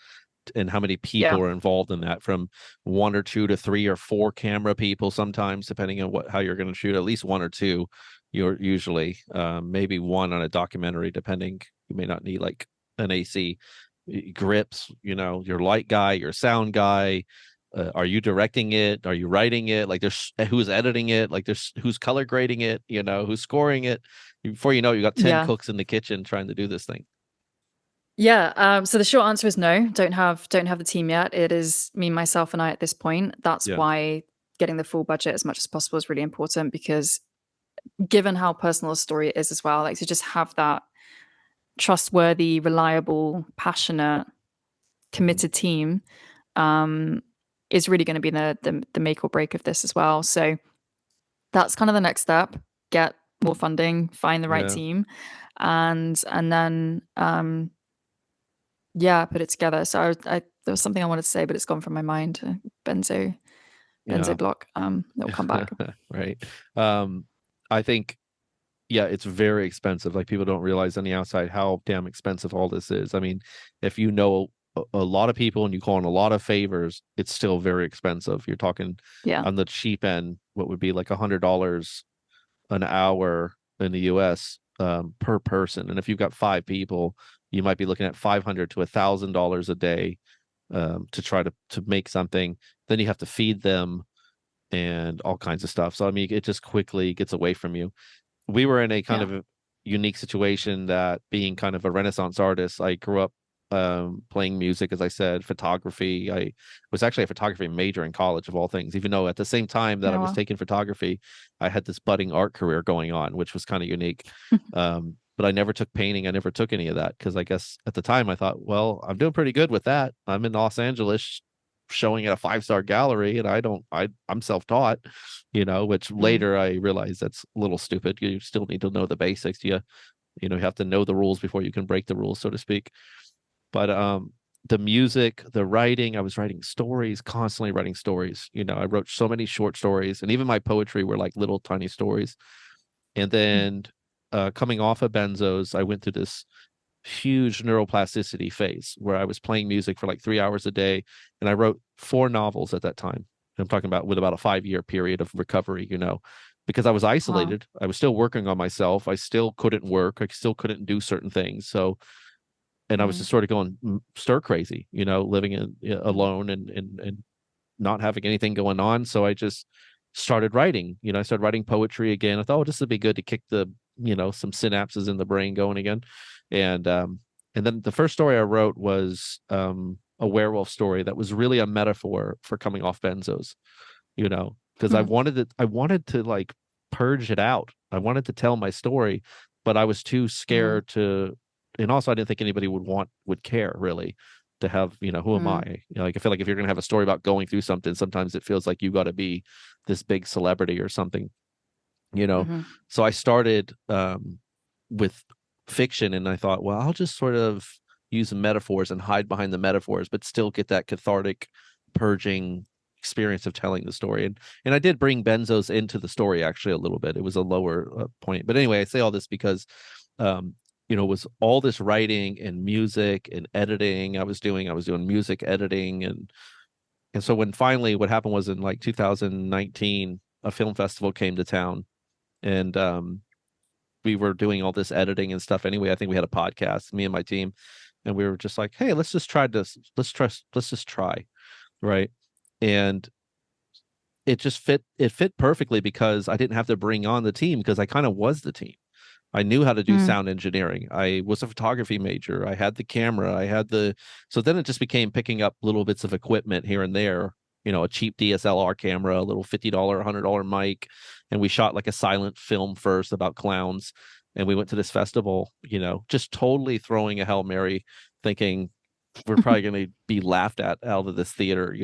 and how many people Yeah. are involved in that, from one or two to three or four camera people sometimes, depending on how you're going to shoot. At least one or two, you're usually, maybe one on a documentary, depending. You may not need like an AC grips, your light guy, your sound guy, are you directing it? Are you writing it? Like there's who's editing it? Like there's who's color grading it? You know, who's scoring it? Before you know, you got 10 Yeah. cooks in the kitchen trying to do this thing. Yeah. So the short answer is no. Don't have the team yet. It is me, myself, and I at this point. That's Yeah. why getting the full budget as much as possible is really important because given how personal a story it is as well, like to just have that trustworthy, reliable, passionate, Mhm. committed team um, is really going to be the make or break of this as well. So that's kind of the next step. Get more funding, find the right Yeah. team, and then yeah, put it together. So there was something I wanted to say, but it's gone from my mind. Benzo Yeah. block. That will come back. Right. Um, I think, yeah, it's very expensive. Like people don't realize on the outside how damn expensive all this is. I mean, if you know a lot of people and you call in a lot of favors, it's still very expensive. You're talking Yeah. on the cheap end, what would be like $100 an hour in the US per person. And if you've got 5 people, you might be looking at $500 to $1,000 a day to try to make something. Then you have to feed them and all kinds of stuff. So I mean, it just quickly gets away from you. We were in a kind Yeah. of a unique situation that being kind of a Renaissance artist, I grew up playing music, as I said, photography. I was actually a photography major in college, of all things, even though at the same time that I Oh was well. taking photography, I had this budding art career going on, which was kind of unique. But I never took painting. I never took any of that because I guess at the time I thought, well, I'm doing pretty good with that. I'm in Los Angeles showing at a 5-star gallery and I'm self-taught, which Mm. later I realized that's a little stupid. You still need to know the basics. You have to know the rules before you can break the rules, so to speak. But the music, the writing, I was writing stories, constantly writing stories. I wrote so many short stories, and even my poetry were like little tiny stories. And then coming off of Benzos, I went through this huge neuroplasticity phase where I was playing music for like 3 hours a day. And I wrote 4 novels at that time. I'm talking about with about a 5-year period of recovery, because I was Wow. isolated. I was still working on myself. I still couldn't work. I still couldn't do certain things. So, and I was Mm. just sort of going stir crazy, living Mm. alone and not having anything going on. So I just started writing. I started writing poetry again. I thought, oh, this would be good to kick some synapses in the brain going again. And then the first story I wrote was a werewolf story that was really a metaphor for coming off benzos, because I Mm. wanted to like purge it out. I wanted to tell my story, but I was too Mm. scared to, and also I didn't think anybody would care really to have, who am I? Mm. Like I feel like if you're gonna have a story about going through something, sometimes it feels like you got to be this big celebrity or something, you know. Mm-hmm. So I started with fiction, and I thought, well, I'll just sort of use metaphors and hide behind the metaphors, but still get that cathartic, purging experience of telling the story. And I did bring benzos into the story actually a little bit. It was a lower point, but anyway, I say all this because um, it was all this writing and music and editing I was doing music editing, and so when finally what happened was in like 2019 a film festival came to town, and we were doing all this editing and stuff anyway. I think we had a podcast, me and my team, and we were just like, hey, let's just try this. Let's just try. Right. And it fit perfectly because I didn't have to bring on the team because I kind of was the team. I knew how to do Mm. sound engineering. I was a photography major. I had the camera. So then it just became picking up little bits of equipment here and there, a cheap DSLR camera, a little $50, $100 mic. And we shot like a silent film first about clowns. And we went to this festival, just totally throwing a Hail Mary, thinking we're probably going to be laughed at out of this theater.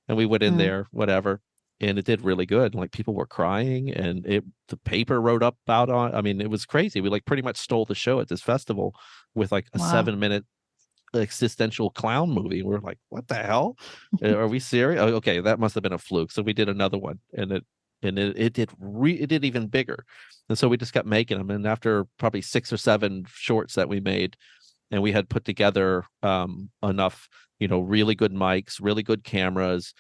And we went in Mm. there, whatever, and it did really good. Like people were crying, and the paper wrote up about on. I mean, it was crazy. We like pretty much stole the show at this festival with like a Wow. 7-minute existential clown movie. We're like, what the hell? Are we serious? Oh, okay, that must have been a fluke. So we did another one, and it did even bigger. And so we just kept making them. And after probably 6 or 7 shorts that we made, and we had put together enough, really good mics, really good cameras.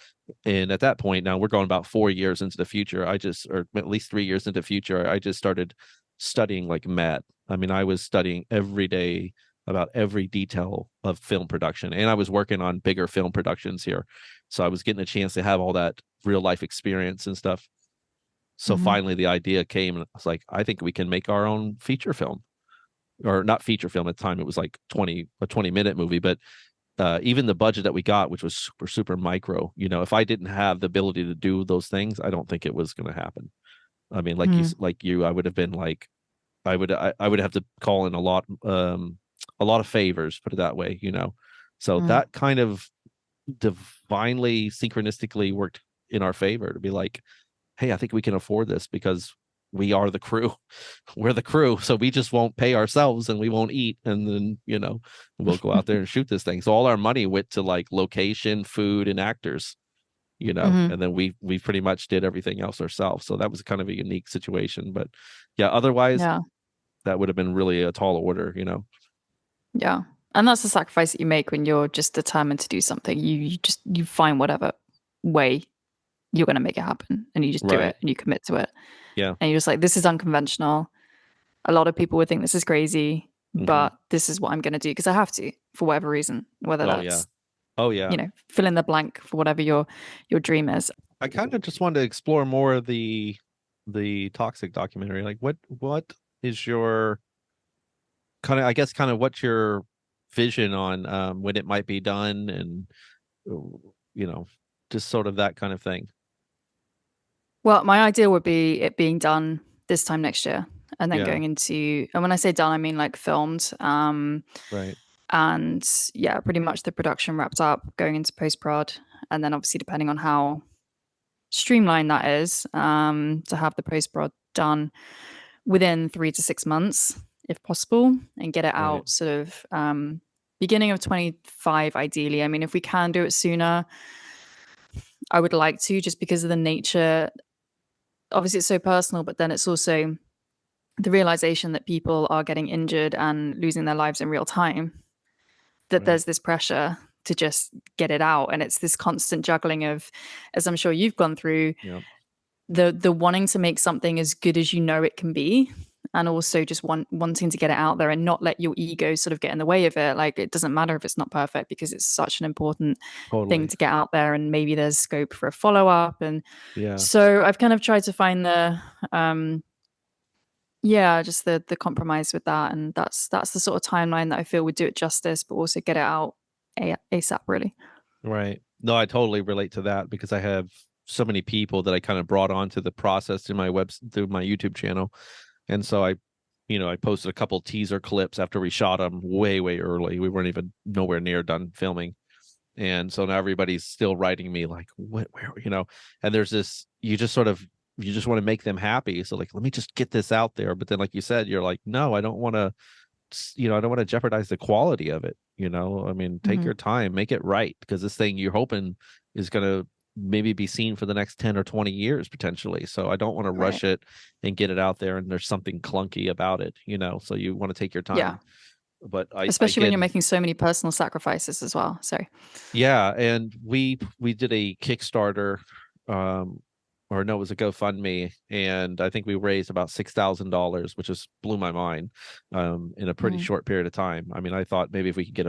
And at that point, now we're going about 4 years into the future. Or at least 3 years into the future, I just started studying like mad. I mean, I was studying every day about every detail of film production, and I was working on bigger film productions here. So I was getting a chance to have all that real life experience and stuff. So Hmm. finally the idea came, and I was like, I think we can make our own feature film, or not feature film at the time. It was like a 20-minute movie, but even the budget that we got, which was super, super micro, if I didn't have the ability to do those things, I don't think it was going to happen. I mean, I would have been like, I would have to call in a lot of favors, put it that way. So Mm. that kind of divinely synchronistically worked in our favor to be like, hey, I think we can afford this because we are the crew. We're the crew. So we just won't pay ourselves and we won't eat. And then, we'll go out there and shoot this thing. So all our money went to like location, food, and actors, Hmm. and then we pretty much did everything else ourselves. So that was kind of a unique situation. But yeah, otherwise Yeah. that would have been really a tall order. Yeah. And that's the sacrifice that you make when you're just determined to do something. You find whatever way you're going to make it happen, and you just do Right. it and you commit to it. Yeah. And you're just like, this is unconventional. A lot of people would think this is crazy, Hmm. but this is what I'm going to do because I have to for whatever reason, whether Oh yeah. that's, Oh yeah. fill in the blank for whatever your dream is. I kind of just wanted to explore more of the toxic documentary. Like what is your kind of, I guess, kind of what's your vision on when it might be done, and you know just sort of that kind of thing. Well, my idea would be it being done this time next year and then Yeah. going into, and when I say done, I mean like filmed. Right. And yeah, pretty much the production wrapped up, going into post prod. And then obviously, depending on how streamlined that is, to have the post prod done within 3 to 6 months, if possible, and get it Right. out sort of beginning of 25, ideally. I mean, if we can do it sooner, I would like to, just because of the nature. Obviously, it's so personal, but then it's also the realization that people are getting injured and losing their lives in real time, that Right. there's this pressure to just get it out. And it's this constant juggling of, as I'm sure you've gone through, Yeah. the wanting to make something as good as you know it can be, and also just wanting to get it out there and not let your ego sort of get in the way of it. Like, it doesn't matter if it's not perfect because it's such an important thing Totally. to get out there, and maybe there's scope for a follow-up. And Yeah. so I've kind of tried to find the yeah, just the compromise with that, and that's the sort of timeline that I feel would do it justice, but also get it out ASAP, really. Right. No, I totally relate to that because I have so many people that I kind of brought onto the process through my YouTube channel. And so I posted a couple teaser clips after we shot them way, way early. We weren't even nowhere near done filming. And so now everybody's still writing me like, what, where. And there's this, you just want to make them happy. So like, let me just get this out there. But then, like you said, you're like, no, I don't want to, I don't want to jeopardize the quality of it. I mean, take Hmm. your time, make it right, because this thing you're hoping is going to maybe be seen for the next 10 or 20 years potentially. So I don't want to Right. rush it and get it out there and there's something clunky about it. So you want to take your Yeah. time. But I Especially when you're again, making so many personal sacrifices as well. So, yeah, and we did a Kickstarter, um, or no, it was a GoFundMe, and I think we raised about $6,000, which just blew my mind, in a pretty mm, short period of time. I mean, I thought maybe if we could get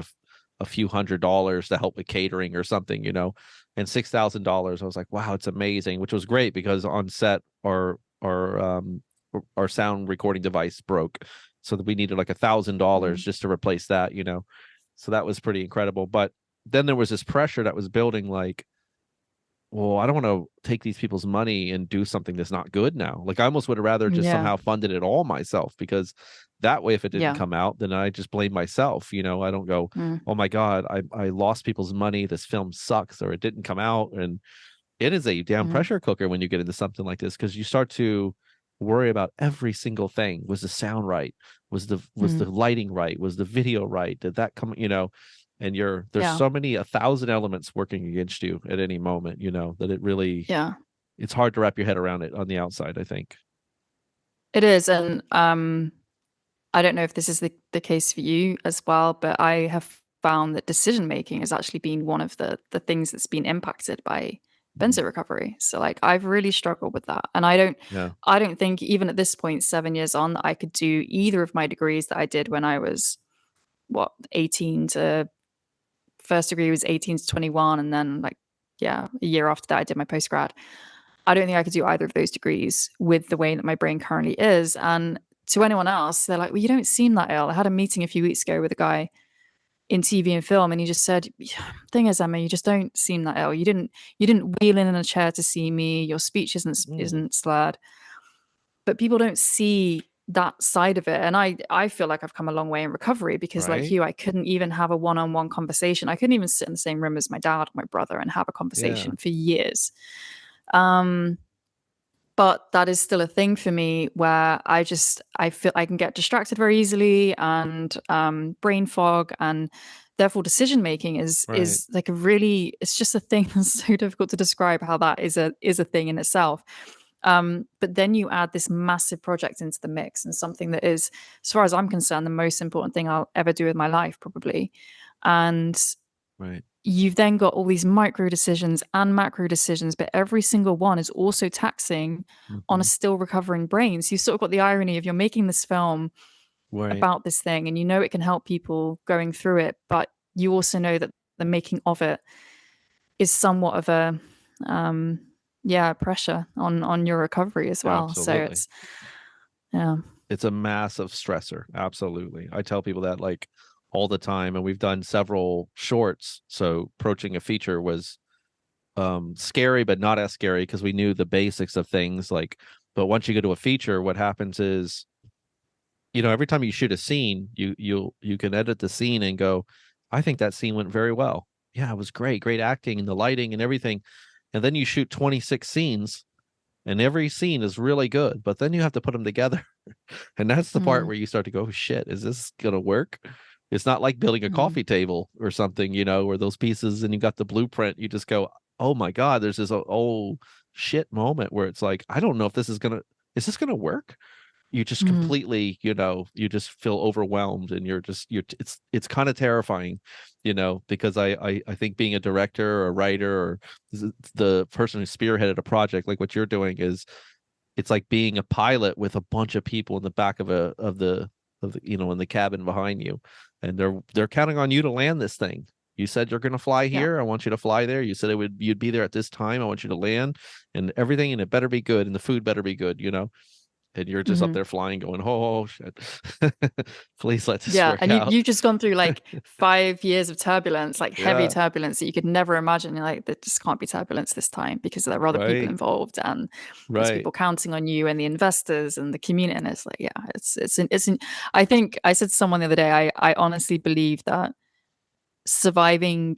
a few $100s to help with catering or something, and $6,000, I was like, wow, it's amazing, which was great because on set our sound recording device broke, so that we needed like $1,000 mm, just to replace that. So that was pretty incredible. But then there was this pressure that was building like, well, I don't want to take these people's money and do something that's not good now. Like I almost would have rather just yeah, somehow funded it all myself, because that way if it didn't yeah, come out, then I just blame myself. I don't go, mm, oh my God, I lost people's money. This film sucks, or it didn't come out. And it is a damn mm, pressure cooker when you get into something like this, because you start to worry about every single thing. Was the sound right? Was the mm, lighting right? Was the video right? Did that come? And there's yeah, so many 1,000 elements working against you at any moment, that yeah. it's hard to wrap your head around it on the outside, I think. It is, and I don't know if this is the case for you as well, but I have found that decision making has actually been one of the things that's been impacted by Mhm. benzo recovery. So like I've really struggled with that. And I don't Yeah. I don't think even at this point, 7 years on, that I could do either of my degrees that I did when I was 18 to first degree was 18 to 21, and then like yeah, a year after that, I did my postgrad. I don't think I could do either of those degrees with the way that my brain currently is. And to anyone else, they're like, well, you don't seem that ill. I had a meeting a few weeks ago with a guy in TV and film, and he just said, thing is, Emma, you just don't seem that ill. You didn't wheel in a chair to see me. Your speech isn't Mm, isn't slurred. But people don't see that side of it. And I feel like I've come a long way in recovery because, like right? you, I couldn't even have a one-on-one conversation. I couldn't even sit in the same room as my dad or my brother and have a Yeah, conversation for years. Um, but that is still a thing for me where I feel I can get distracted very easily, and brain fog, and therefore decision making right, is like a really, it's just a thing that's so difficult to describe how that is a thing in itself. But then you add this massive project into the mix, and something that is, as far as I'm concerned, the most important thing I'll ever do with my life, probably. And right. you've then got all these micro decisions and macro decisions, but every single one is also taxing on a Hmm. still recovering brain. So you've sort of got the irony of, you're making this film Right. about this thing and you know it can help people going through it, but you also know that the making of it is somewhat of a um yeah, pressure on your recovery as well. So Absolutely. it's yeah. It's a massive stressor. Absolutely. I tell people that like all the time, and we've done several shorts. So approaching a feature was scary, but not as scary because we knew the basics of things. Like, but once you go to a feature, what happens is, every time you shoot a scene, you can edit the scene and go, I think that scene went very well. Yeah, it was great, great acting and the lighting and everything. And then you shoot 26 scenes and every scene is really good, but then you have to put them together. And that's the part Mm, where you start to go, oh, shit, is this gonna work? It's not like building a mm, coffee table or something, where those pieces and you got the blueprint, you just go, oh my God, there's this oh shit moment where it's like, I don't know if is this gonna work? You just mm, completely, you just feel overwhelmed, and it's kind of terrifying, because I think being a director or a writer or the person who spearheaded a project like what you're doing is, it's like being a pilot with a bunch of people in the back of the in the cabin behind you, and they're counting on you to land this thing. You said you're going to fly yeah. here. I want you to fly there. You said you'd be there at this time. I want you to land, and everything, and it better be good, and the food better be good. And you're just up Hmm. there flying, going, "Oh shit, please let this Yeah, work and out." you've just gone through like 5 years of turbulence, like heavy Yeah, turbulence that you could never imagine. You're like, there just can't be turbulence this time because there are other people right, involved, and there's right, people counting on you, and the investors and the community. And it's like, yeah, I think I said to someone the other day, I honestly believe that surviving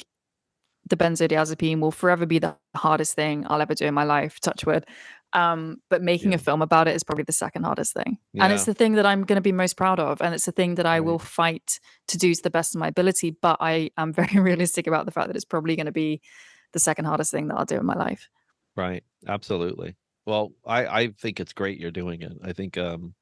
the benzodiazepine will forever be the hardest thing I'll ever do in my life, touch wood. But making yeah, a film about it is probably the second hardest thing. And it's yeah, the thing that I'm going to be most proud of. And it's the thing that I will right, fight to do to the best of my ability. But I am very realistic about the fact that it's probably going to be the second hardest thing that I'll do in my life. right, absolutely. Well, I think it's great you're doing it. I think um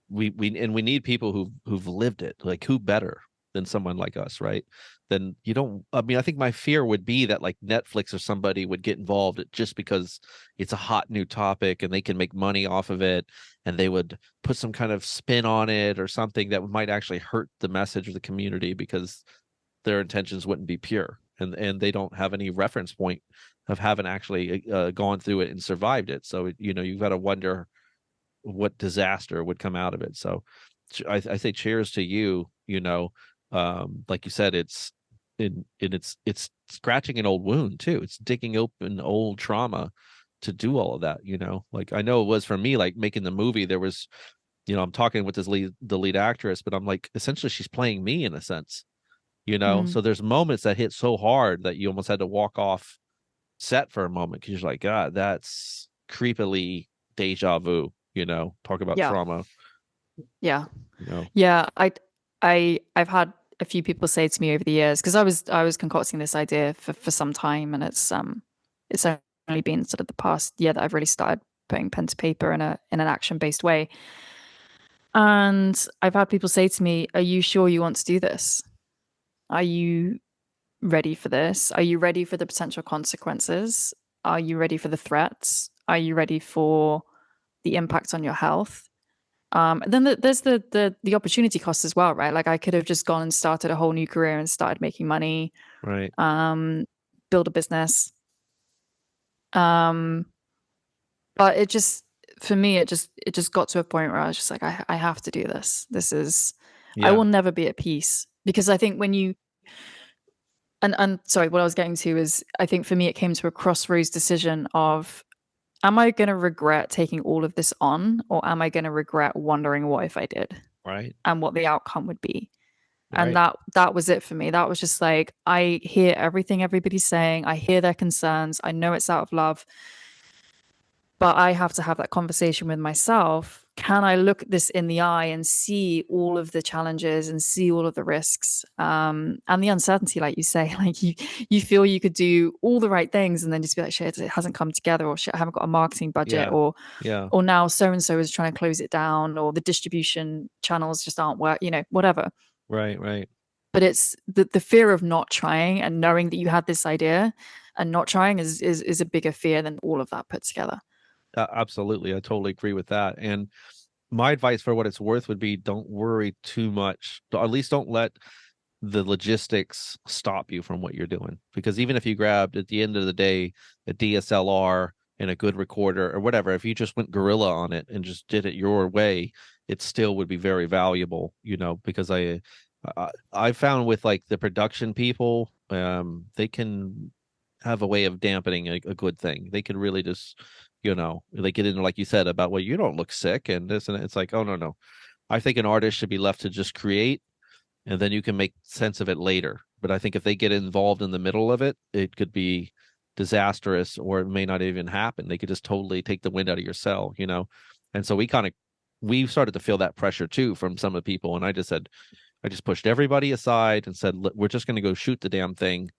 we need people who've lived it. Like, who better than someone like us, right? Then you don't, I mean, I think my fear would be that like Netflix or somebody would get involved just because it's a hot new topic and they can make money off of it, and they would put some kind of spin on it or something that might actually hurt the message of the community because their intentions wouldn't be pure, and they don't have any reference point of having actually gone through it and survived it. So you've got to wonder what disaster would come out of it. So I say cheers to you. Like you said, it's scratching an old wound too. It's digging open old trauma to do all of that. Like, I know it was for me, like making the movie. There was, I'm talking with the lead actress, but I'm like, essentially she's playing me in a sense. Mm. So there's moments that hit so hard that you almost had to walk off set for a moment because you're like, God, that's creepily deja vu. Talk about Yeah. trauma. Yeah. you know Yeah. I've had a few people say to me over the years, because I was concocting this idea for some time, and it's only been sort of the past year that I've really started putting pen to paper in an action based way. And I've had people say to me, "Are you sure you want to do this? Are you ready for this? Are you ready for the potential consequences? Are you ready for the threats? Are you ready for the impact on your health?" And then there's the opportunity cost as well, right? Like, I could have just gone and started a whole new career and started making money. right. Um, build a business. But it just, for me, it just got to a point where I was just like, I have to do this. I Yeah. will never be at peace, because I think when you, and sorry, what I was getting to is, I think for me, it came to a crossroads decision of, am I going to regret taking all of this on, or am I going to regret wondering what if I did, Right. and what the outcome would be? And Right. that was it for me. That was just like, I hear everything everybody's saying. I hear their concerns. I know it's out of love, but I have to have that conversation with myself. Can I look this in the eye and see all of the challenges and see all of the risks, and the uncertainty, like you say, like you feel you could do all the right things and then just be like, shit, it hasn't come together, or shit, I haven't got a marketing budget, Yeah. Yeah. or now so and so is trying to close it down, or the distribution channels just aren't work, whatever. Right. Right. But it's the fear of not trying, and knowing that you had this idea and not trying is a bigger fear than all of that put together. Absolutely. I totally agree with that. And my advice for what it's worth would be, don't worry too much. At least don't let the logistics stop you from what you're doing. Because even if you grabbed, at the end of the day, a DSLR and a good recorder or whatever, if you just went guerrilla on it and just did it your way, it still would be very valuable, because I found with like the production people, they can have a way of dampening a good thing. They can really just, they get into, like you said, about, well, you don't look sick and this, and it's like, oh, no, no. I think an artist should be left to just create, and then you can make sense of it later. But I think if they get involved in the middle of it, it could be disastrous, or it may not even happen. They could just totally take the wind out of your sail. And so we started to feel that pressure too from some of the people. And I just pushed everybody aside and said, we're just going to go shoot the damn thing,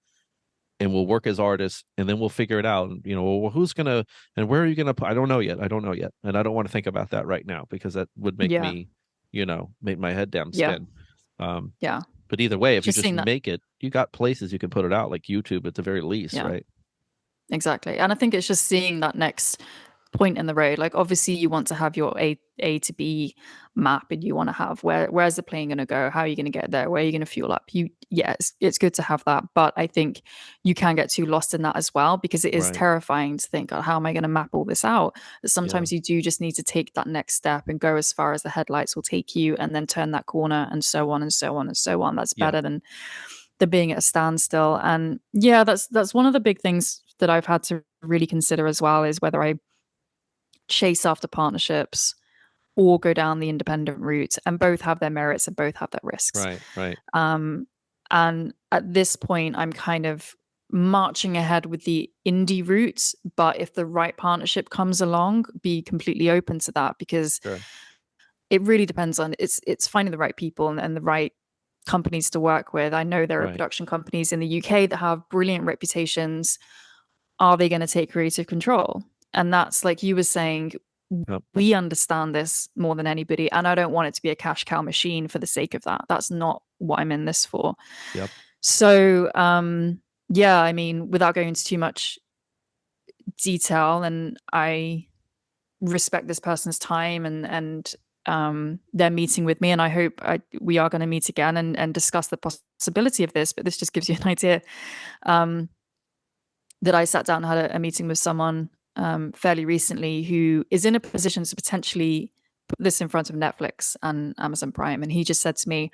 and we'll work as artists, and then we'll figure it out. And, well, who's going to, and where are you going to put? I don't know yet. I don't know yet. And I don't want to think about that right now, because that would make Yeah, me, make my head damn yeah, spin. Um, yeah. but either way, if you Just just seeing that. make it, you got places you can put it out, like YouTube at the very least, Yeah, right? exactly. And I think it's just seeing that next point in the road. Like, obviously you want to have your A to B map, and you want to have where's the plane going to go, how are you going to get there, where are you going to fuel up, it's good to have that, but I think you can get too lost in that as well, because it is Right. terrifying to think, oh, how am I going to map all this out? That Yeah. sometimes you do just need to take that next step and go as far as the headlights will take you, and then turn that corner, and so on and so on and so on. That's Yeah. better than the being at a standstill. And yeah, that's one of the big things that I've had to really consider as well, is whether I chase after partnerships or go down the independent route. And both have their merits and both have their risks. Right. Right. And at this point, I'm kind of marching ahead with the indie route. But if the right partnership comes along, be completely open to that, because Sure. it really depends on, it's finding the right people, and the right companies to work with. I know there are Right. production companies in the UK that have brilliant reputations. Are they going to take creative control? And that's, like you were saying, Yep. we understand this more than anybody. And I don't want it to be a cash cow machine for the sake of that. That's not what I'm in this for. Yep. So, yeah, I mean, without going into too much detail, and I respect this person's time, and their meeting with me, and I hope we are going to meet again, and discuss the possibility of this. But this just gives you an idea. That I sat down and had a meeting with someone fairly recently, who is in a position to potentially put this in front of Netflix and Amazon Prime. And he just said to me,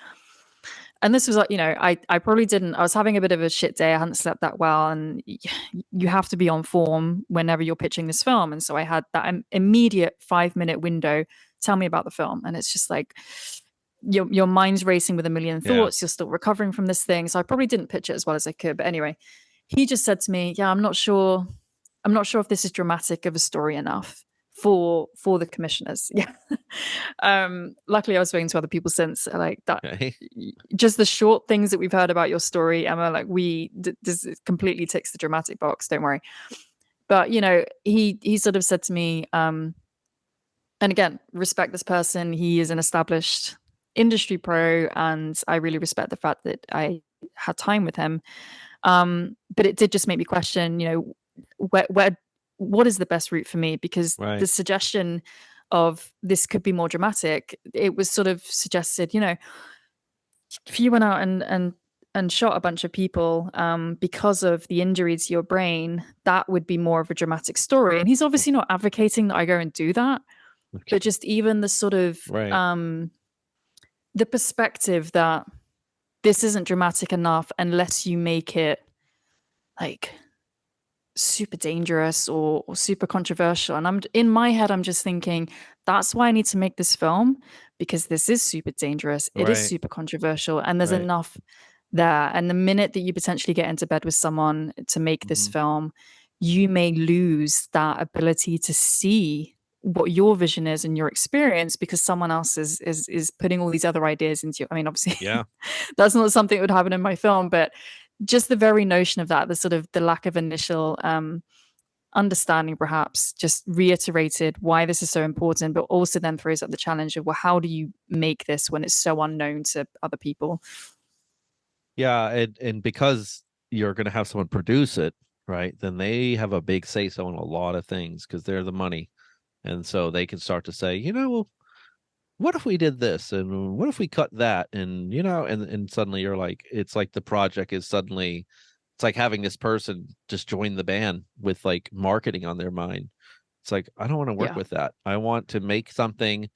and this was like, I probably didn't, I was having a bit of a shit day. I hadn't slept that well. And you have to be on form whenever you're pitching this film. And so I had that immediate 5-minute window. Tell me about the film. And it's just like, your mind's racing with a million Yeah. thoughts. You're still recovering from this thing. So I probably didn't pitch it as well as I could. But anyway, he just said to me, yeah, I'm not sure if this is dramatic of a story enough for the commissioners. Yeah. Luckily I was speaking to other people since, like that. Okay. Just the short things that we've heard about your story, Emma, like this completely ticks the dramatic box, don't worry. But he sort of said to me, and again, respect this person, he is an established industry pro, and I really respect the fact that I had time with him. But it did just make me question, what is the best route for me? Because Right. the suggestion of this could be more dramatic, it was sort of suggested, if you went out and and shot a bunch of people because of the injury to your brain, that would be more of a dramatic story. And he's obviously not advocating that I go and do that, Okay. but just even the sort of Right. the perspective that this isn't dramatic enough unless you make it like super dangerous or super controversial. And I'm in my head, I'm just thinking that's why I need to make this film, because this is super dangerous. It is Right. super controversial, and there's Right. enough there. And the minute that you potentially get into bed with someone to make this Mhm. film, you may lose that ability to see what your vision is and your experience because someone else is putting all these other ideas into you. I mean, obviously, Yeah. that's not something that would happen in my film, but just the very notion of that, the sort of the lack of initial understanding perhaps just reiterated why this is so important, but also then throws up the challenge of, well, how do you make this when it's so unknown to other people? Yeah, and because you're going to have someone produce it, right? Then they have a big say so in a lot of things because they're the money. And so they can start to say, well, what if we did this and what if we cut that and and suddenly you're like it's like the project is suddenly it's like having this person just join the band with like marketing on their mind. It's like I don't want to work Yeah. with that. I want to make something.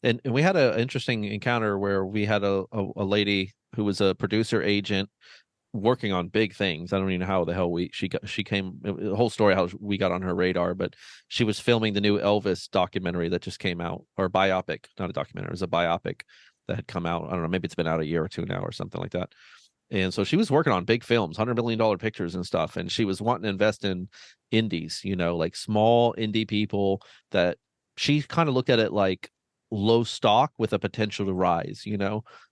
And we had an interesting encounter where we had a lady who was a producer agent working on big things. I don't even know how the hell she came the whole story how we got on her radar, but she was filming the new Elvis documentary that just came out, or biopic, not a documentary, it was a biopic that had come out. I don't know, maybe it's been out a year or two now or something like that. And so she was working on big films, $100 million pictures and stuff, and she was wanting to invest in indies, like small indie people that she kind of looked at it like low stock with a potential to rise.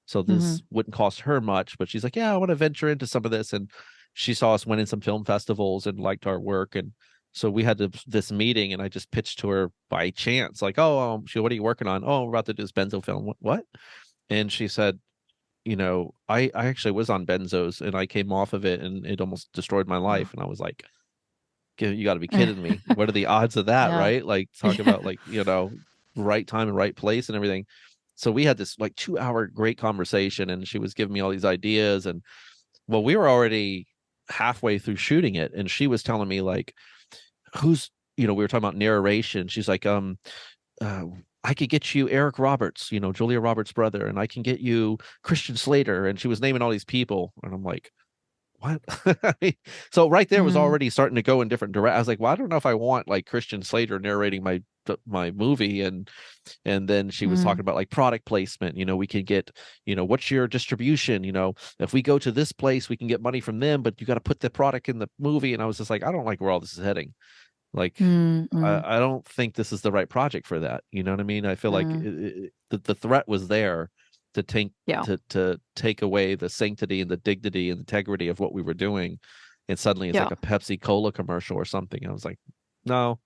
So Mm-hmm. this wouldn't cost her much, but she's like, yeah, I want to venture into some of this. And she saw us winning some film festivals and liked our work. And so we had this meeting, and I just pitched to her by chance, like, oh, what are you working on? Oh, we're about to do this Benzo film. What? And she said, I actually was on benzos and I came off of it and it almost destroyed my life. And I was like, you got to be kidding me. What are the odds of that, Yeah. right? Like, talk Yeah. about like, right time and right place and everything. So we had this like 2 hour great conversation, and she was giving me all these ideas. And well, we were already halfway through shooting it, and she was telling me like, who's, we were talking about narration. She's like, uh, I could get you Eric Roberts, Julia Roberts' brother, and I can get you Christian Slater. And she was naming all these people. And I'm like, what? So right there was Mm-hmm. already starting to go in different directions. I was like, well, I don't know if I want like Christian Slater narrating my movie. And then she was Mm-hmm. talking about like product placement. We can get, what's your distribution? If we go to this place, we can get money from them, but you got to put the product in the movie. And I was just like, I don't like where all this is heading. Like, Mm-hmm. I don't think this is the right project for that. You know what I mean? I feel like the threat was there to take Yeah. to take away the sanctity and the dignity and integrity of what we were doing, and suddenly it's Yeah. like a Pepsi Cola commercial or something. I was like, no.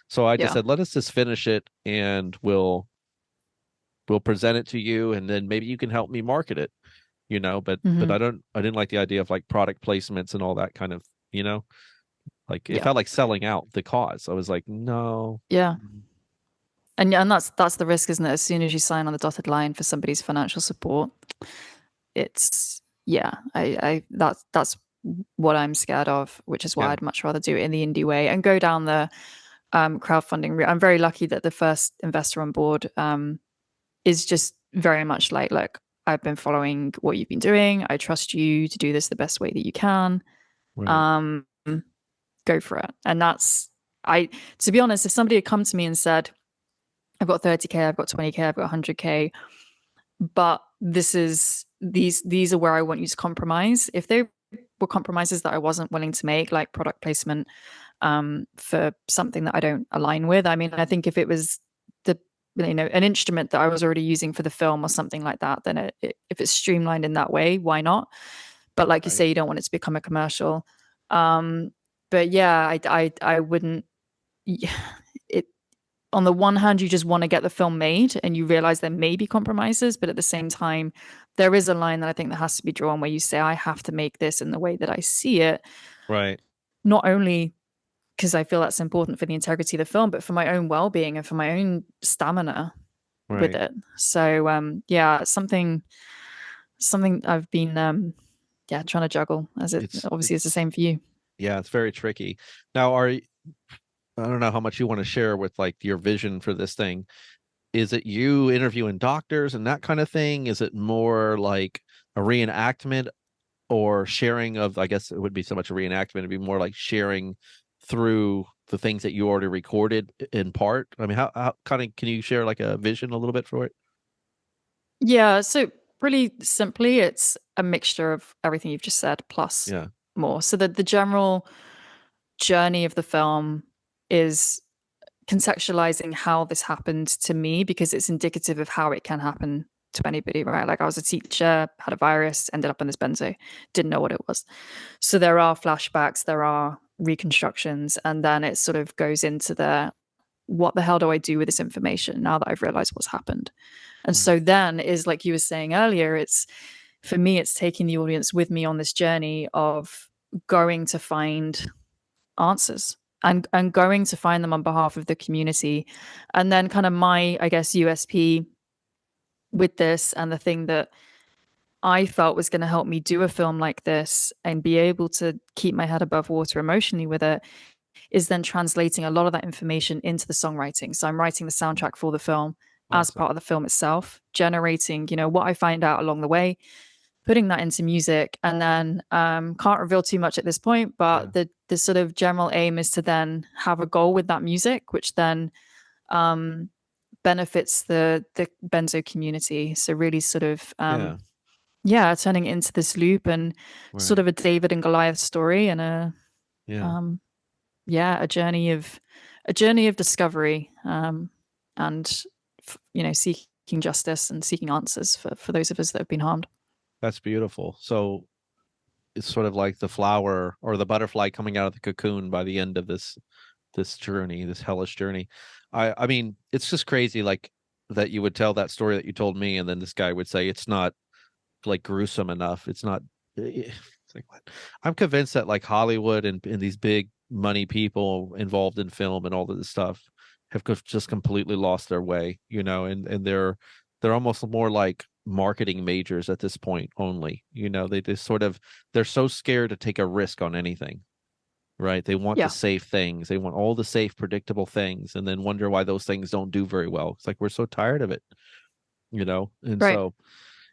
So I just Yeah. said, let us just finish it, and we'll present it to you, and then maybe you can help me market it. But Mm-hmm. I didn't like the idea of like product placements and all that kind of you know like it Yeah. felt like selling out the cause. I was like, no. Yeah. And that's the risk, isn't it? As soon as you sign on the dotted line for somebody's financial support, it's yeah, I that's what I'm scared of, which is why Yeah. I'd much rather do it in the indie way and go down the crowdfunding route. I'm very lucky that the first investor on board is just very much like, look, I've been following what you've been doing. I trust you to do this the best way that you can. Right. Um, Go for it. And that's I to be honest, if somebody had come to me and said, I've got 30K, I've got 20K, I've got 100K, but these are where I want you to compromise. If they were compromises that I wasn't willing to make, like product placement for something that I don't align with. I mean, I think if it was the an instrument that I was already using for the film or something like that, then if it's streamlined in that way, why not? But like you Right. say, you don't want it to become a commercial. Um, but yeah, I wouldn't. It on the one hand, you just want to get the film made and you realize there may be compromises, but at the same time, there is a line that I think that has to be drawn where you say, I have to make this in the way that I see it, Right. not only because I feel that's important for the integrity of the film, but for my own well-being and for my own stamina with Right. it. So yeah, something I've been yeah, trying to juggle, as it obviously is the it's same for you. yeah, it's very tricky. Now, I don't know how much you want to share with like your vision for this thing. Is it you interviewing doctors and that kind of thing? Is it more like a reenactment or sharing of, I guess it would be so much a reenactment, it'd be more like sharing through the things that you already recorded in part? I mean, how kind of can you share like a vision a little bit for it? Yeah, so really simply, it's a mixture of everything you've just said plus Yeah. more. So the general journey of the film is contextualizing how this happened to me because it's indicative of how it can happen to anybody, right? Like I was a teacher, had a virus, ended up on this benzo, didn't know what it was. So there are flashbacks, there are reconstructions, and then it sort of goes into the what the hell do I do with this information now that I've realized what's happened? And Right. so then is like you were saying earlier, it's for me, it's taking the audience with me on this journey of going to find answers and going to find them on behalf of the community. And then kind of my, I guess, USP with this and the thing that I felt was going to help me do a film like this and be able to keep my head above water emotionally with it is then translating a lot of that information into the songwriting. So I'm writing the soundtrack for the film as Awesome. part of the film itself, generating, what I find out along the way, putting that into music, and then can't reveal too much at this point, Yeah. but the sort of general aim is to then have a goal with that music, which then um, benefits the Benzo community. So really sort of Yeah. yeah, turning it into this loop and sort Right. of a David and Goliath story and Yeah. um, yeah, a journey of discovery, and seeking justice and seeking answers for those of us that have been harmed. That's beautiful. So it's sort of like the flower or the butterfly coming out of the cocoon by the end of this journey, this hellish journey. I mean, it's just crazy like that you would tell that story that you told me and then this guy would say it's not like gruesome enough. It's not it's like what? I'm convinced that like Hollywood and these big money people involved in film and all of this stuff have just completely lost their way, and they're almost more like marketing majors at this point only. They just sort of they're so scared to take a risk on anything, right? They want the Yeah, safe things. They want all the safe, predictable things, and then wonder why those things don't do very well. It's like we're so tired of it. And right. so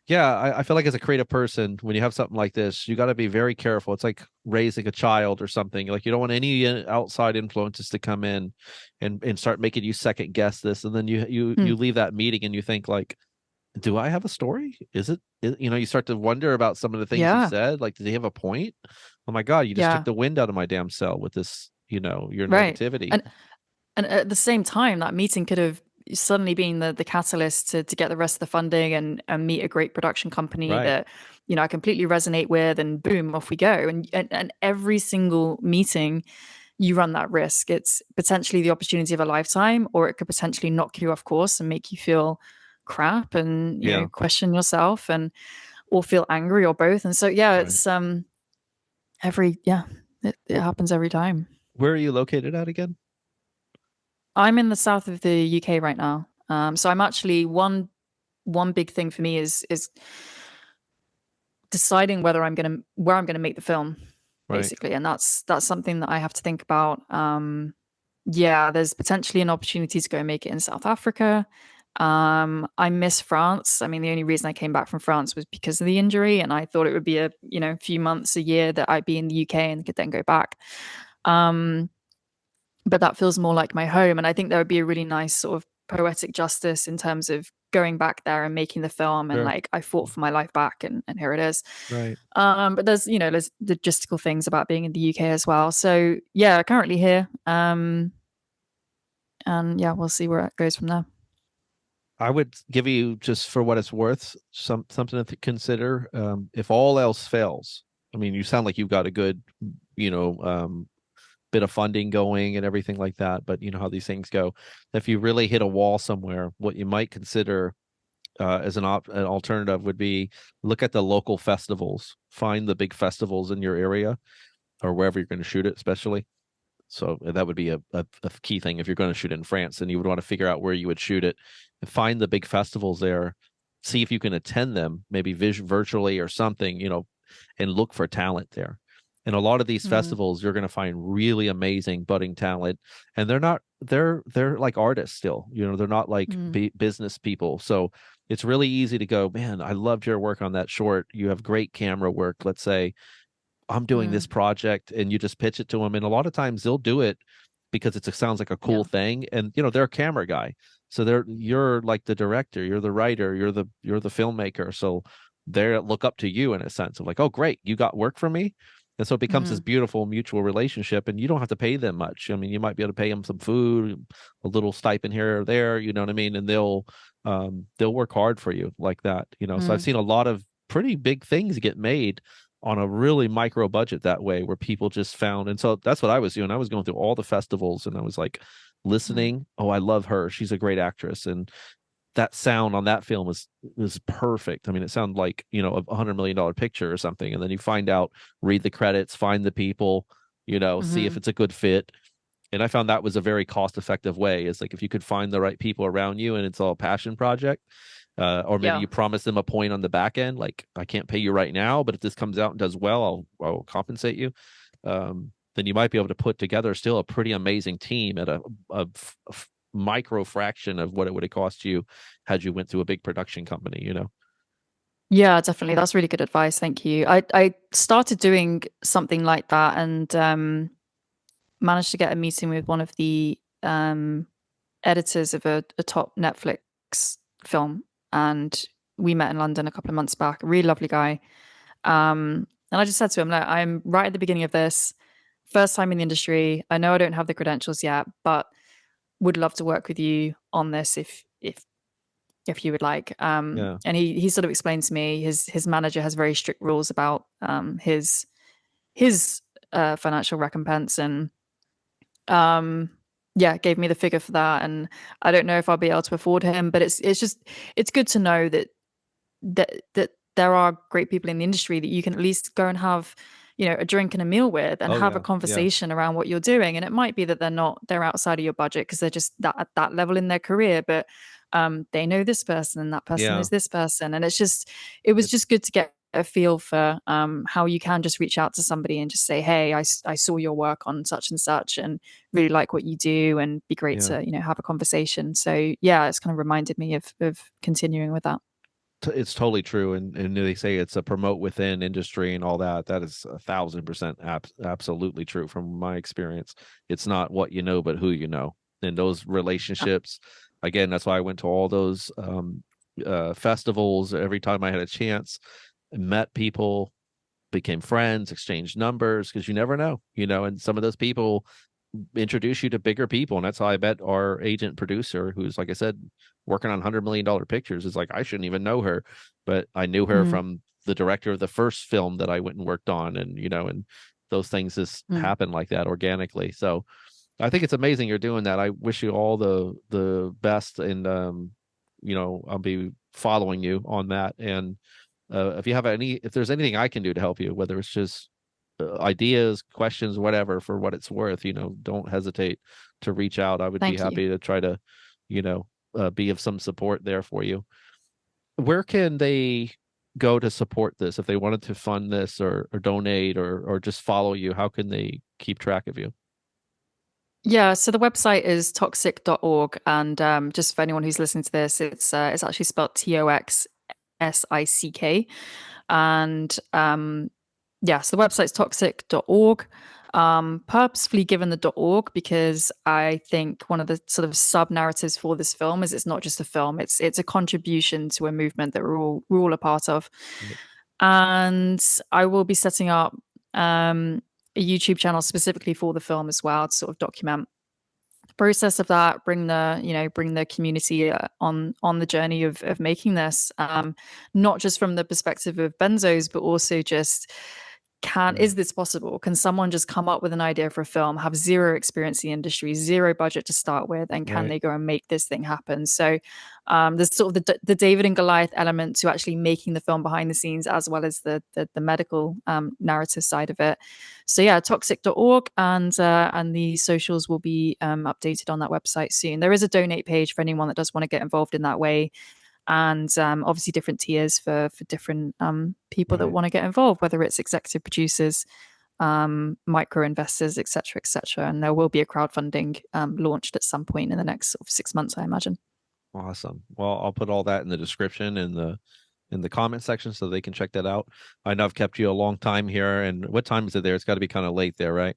yeah, I feel like as a creative person, when you have something like this, you got to be very careful. It's like raising a child or something. Like you don't want any outside influences to come in and start making you second guess this, and then you Mm, leave that meeting and you think like, do I have a story? You start to wonder about some of the things you yeah, said. Like, did he have a point? Oh my God, you just took yeah, the wind out of my damn sail with this, your right. negativity. And at the same time, that meeting could have suddenly been the catalyst to get the rest of the funding and meet a great production company Right. that I completely resonate with, and boom, off we go. And every single meeting, you run that risk. It's potentially the opportunity of a lifetime, or it could potentially knock you off course and make you feel crap and Yeah. question yourself and or feel angry or both. And so yeah, Right. it's it happens every time. Where are you located at again? I'm in the south of the UK right now. So I'm actually one big thing for me is deciding where I'm gonna make the film, Right. basically, and that's something that I have to think about. Yeah, there's potentially an opportunity to go make it in South Africa. I miss France. I mean, the only reason I came back from France was because of the injury, and I thought it would be a few months, a year that I'd be in the UK and could then go back. Um, but that feels more like my home. And I think there would be a really nice sort of poetic justice in terms of going back there and making the film and Sure. like I fought for my life back and here it is. Right. But there's logistical things about being in the UK as well. So yeah, currently here. And yeah, we'll see where it goes from there. I would give you, just for what it's worth, something to consider. If all else fails, I mean, you sound like you've got a good, you know, um, bit of funding going and everything like that. But you know how these things go. If you really hit a wall somewhere, what you might consider as an alternative would be look at the local festivals, find the big festivals in your area or wherever you're going to shoot it, especially. So that would be a key thing. If you're going to shoot in France, and you would want to figure out where you would shoot it, and find the big festivals there, see if you can attend them, maybe virtually or something. and look for talent there. And a lot of these Mm, festivals, you're going to find really amazing budding talent, and they're like artists still. They're not like mm, business people. So it's really easy to go, man, I loved your work on that short. You have great camera work. Let's say I'm doing this mm. project, and you just pitch it to them, and a lot of times they'll do it because it sounds like a cool Yeah. thing, and they're a camera guy, so you're like the director, you're the writer, you're the filmmaker, so they look up to you in a sense of like, oh great, you got work for me. And so it becomes this Mm, beautiful mutual relationship, and you don't have to pay them much. I mean, you might be able to pay them some food, a little stipend here or there, you know what I mean, and they'll work hard for you like that. So I've mm, seen a lot of pretty big things get made on a really micro budget that way, where people just found. And so that's what I was doing. I was going through all the festivals, and I was like mm, listening. Oh, I love her, she's a great actress. And that sound on that film was perfect. I mean, it sounded like $100 million picture or something. And then you find out, read the credits, find the people, see if mm. it's a good fit. And I found that was a very cost effective way, is like if you could find the right people around you, and it's all a passion project. Or maybe Yeah. you promise them a point on the back end, like, I can't pay you right now, but if this comes out and does well, I'll compensate you. Then you might be able to put together still a pretty amazing team at a micro fraction of what it would have cost you had you went through a big production company. Yeah, definitely. That's really good advice. Thank you. I started doing something like that and managed to get a meeting with one of the editors of a top Netflix film. And we met in London a couple of months back. A really lovely guy. And I just said to him, like, I'm right at the beginning of this, first time in the industry. I know I don't have the credentials yet, but would love to work with you on this if you would like. Yeah. And he sort of explained to me his manager has very strict rules about his financial recompense, and um yeah, gave me the figure for that. And I don't know if I'll be able to afford him, but it's good to know that there are great people in the industry that you can at least go and have a drink and a meal with and Oh have a yeah. Yeah. conversation around what you're doing. And it might be that they're outside of your budget because they're just that at that level in their career, but they know this person and that person Yeah. knows this person. And it was It's just good to get a feel for how you can just reach out to somebody and just say, hey, I saw your work on such and such and really like what you do, and be great yeah. to have a conversation. So yeah, it's kind of reminded me of continuing with that. It's totally true, and they say it's a promote within industry and all that. That is 1,000% absolutely true from my experience. It's not what you know, but who you know. And those relationships, again, that's why I went to all those festivals every time I had a chance, met people, became friends, exchanged numbers, because you never know. And some of those people introduce you to bigger people. And that's how I met our agent producer, who's, like I said, working on $100 million pictures. Is like, I shouldn't even know her, but I knew her Mm, from the director of the first film that I went and worked on. And those things just mm. happen like that organically. So I think it's amazing you're doing that. I wish you all the best. And I'll be following you on that. And if there's anything I can do to help you, whether it's just ideas, questions, whatever, for what it's worth, don't hesitate to reach out. I would be Thank you. happy to try to, you know, be of some support there for you. Where can they go to support this if they wanted to fund this, or donate, or just follow you? How can they keep track of you? Yeah, so the website is toxic.org. And just for anyone who's listening to this, it's actually spelled TOXSICK. And yeah, so the website's toxic.org. Purposefully given the .org because I think one of the sort of sub narratives for this film is it's not just a film; it's a contribution to a movement that we're all a part of. Yep. And I will be setting up a YouTube channel specifically for the film as well to sort of document the process of that, bring the community on the journey of making this, not just from the perspective of benzos, but also just Yeah. is this possible? Can someone just come up with an idea for a film, have zero experience in the industry, zero budget to start with, and can Right. they go and make this thing happen? So there's sort of the David and Goliath element to actually making the film behind the scenes, as well as the medical narrative side of it. So yeah, toxic.org, and the socials will be updated on that website soon. There is a donate page for anyone that does want to get involved in that way. and obviously different tiers for different people that Right. want to get involved, whether it's executive producers, micro investors, etc., etc. And there will be a crowdfunding launched at some point in the next sort of 6 months, I imagine. Awesome. Well, I'll put all that in the description and the comment section so they can check that out. I know I've kept you a long time here, and what time is it there? It's got to be kind of late there, right?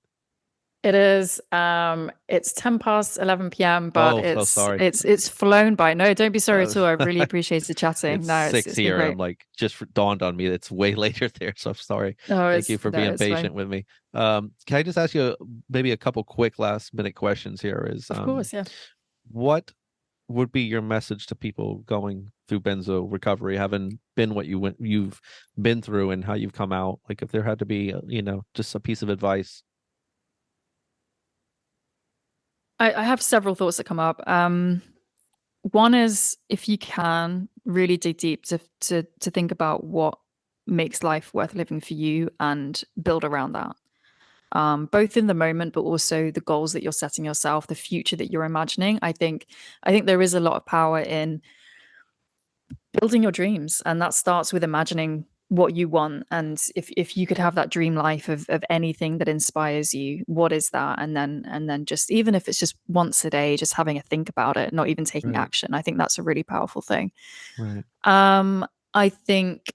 It is. It's 10 past 11 p.m., but Oh, so sorry. it's flown by. No, don't be sorry Uh, at all. I really appreciated chatting. it's No, six it's been here. great. I'm like, just dawned on me. It's way later there, so I'm sorry. No, Thank you it's for no, being it's fine. patient with me. Can I just ask you maybe a couple quick last minute questions here? Is Of course, yeah. what would be your message to people going through benzo recovery, having been what you've been through and how you've come out? Like, if there had to be, just a piece of advice. I have several thoughts that come up. One is if you can really dig deep to think about what makes life worth living for you and build around that. Both in the moment, but also the goals that you're setting yourself, the future that you're imagining. I think there is a lot of power in building your dreams, and that starts with imagining what you want. And if you could have that dream life of anything that inspires you, what is that? And then just, even if it's just once a day, just having a think about it, not even taking Right, action, I think that's a really powerful thing. right, I think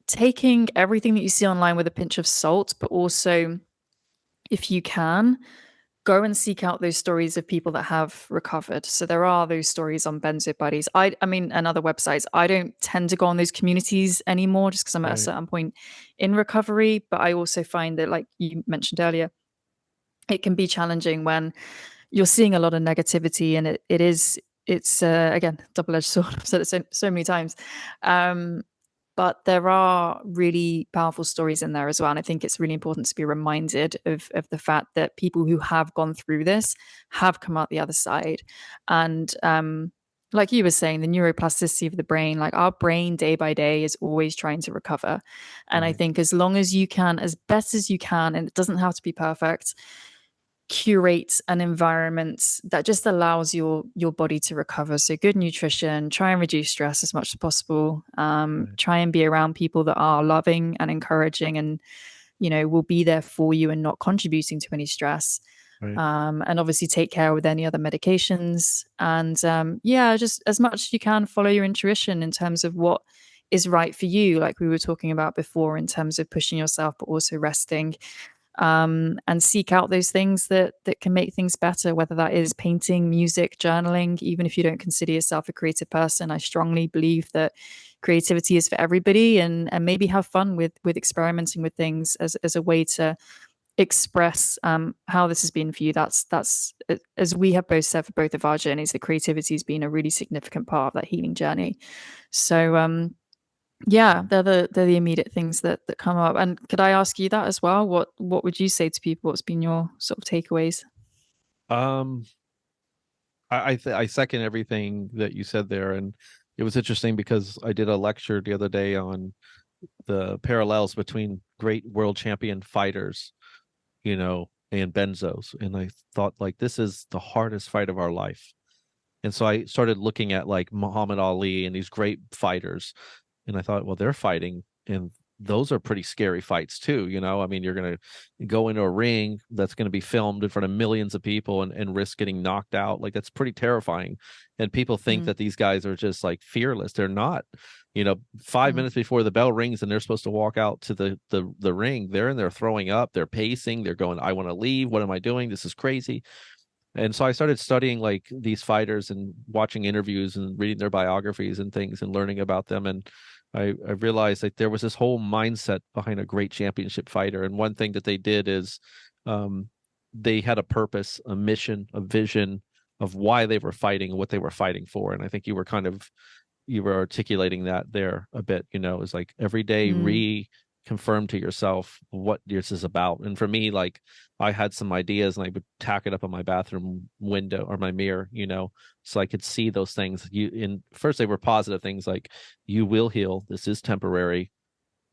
taking everything that you see online with a pinch of salt, but also, if you can, go and seek out those stories of people that have recovered. So there are those stories on Benzo Buddies. I mean, and other websites. I don't tend to go on those communities anymore just because I'm at a right, certain point in recovery. But I also find that, like you mentioned earlier, it can be challenging when you're seeing a lot of negativity, and it's again, double-edged sword. I've said it so many times. But there are really powerful stories in there as well. And I think it's really important to be reminded of the fact that people who have gone through this have come out the other side. And like you were saying, the neuroplasticity of the brain, like our brain day by day is always trying to recover. And I right, think as long as you can, as best as you can, and it doesn't have to be perfect, curate an environment that just allows your body to recover. So good nutrition, try and reduce stress as much as possible. right, Try and be around people that are loving and encouraging, and will be there for you and not contributing to any stress. right, And obviously take care with any other medications. And yeah, just as much as you can, follow your intuition in terms of what is right for you, like we were talking about before, in terms of pushing yourself but also resting, and seek out those things that can make things better, whether that is painting, music, journaling. Even if you don't consider yourself a creative person, I strongly believe that creativity is for everybody, and maybe have fun with experimenting with things as a way to express how this has been for you. That's as we have both said for both of our journeys, that creativity has been a really significant part of that healing journey. So yeah, they're the immediate things that come up. And could I ask you that as well? What would you say to people? What's been your sort of takeaways? um I second everything that you said there, and it was interesting because I did a lecture the other day on the parallels between great world champion fighters, and benzos, and I thought, like, this is the hardest fight of our life. And so I started looking at like Muhammad Ali and these great fighters, and I thought, well, they're fighting, and those are pretty scary fights too. I mean, you're going to go into a ring that's going to be filmed in front of millions of people and risk getting knocked out. Like, that's pretty terrifying. And people think Mm, that these guys are just like fearless. They're not. 5 minutes before the bell rings and they're supposed to walk out to the ring, they're in there throwing up, they're pacing, they're going, I want to leave. What am I doing? This is crazy. And so I started studying like these fighters and watching interviews and reading their biographies and things and learning about them. And I realized that there was this whole mindset behind a great championship fighter. And one thing that they did is um, they had a purpose, a mission, a vision of why they were fighting and what they were fighting for. And I think you were articulating that there a bit. Is like every day mm, reconfirm to yourself what this is about. And for me, like, I had some ideas and I would tack it up on my bathroom window or my mirror, so I could see those things. In first, they were positive things like, you will heal, this is temporary,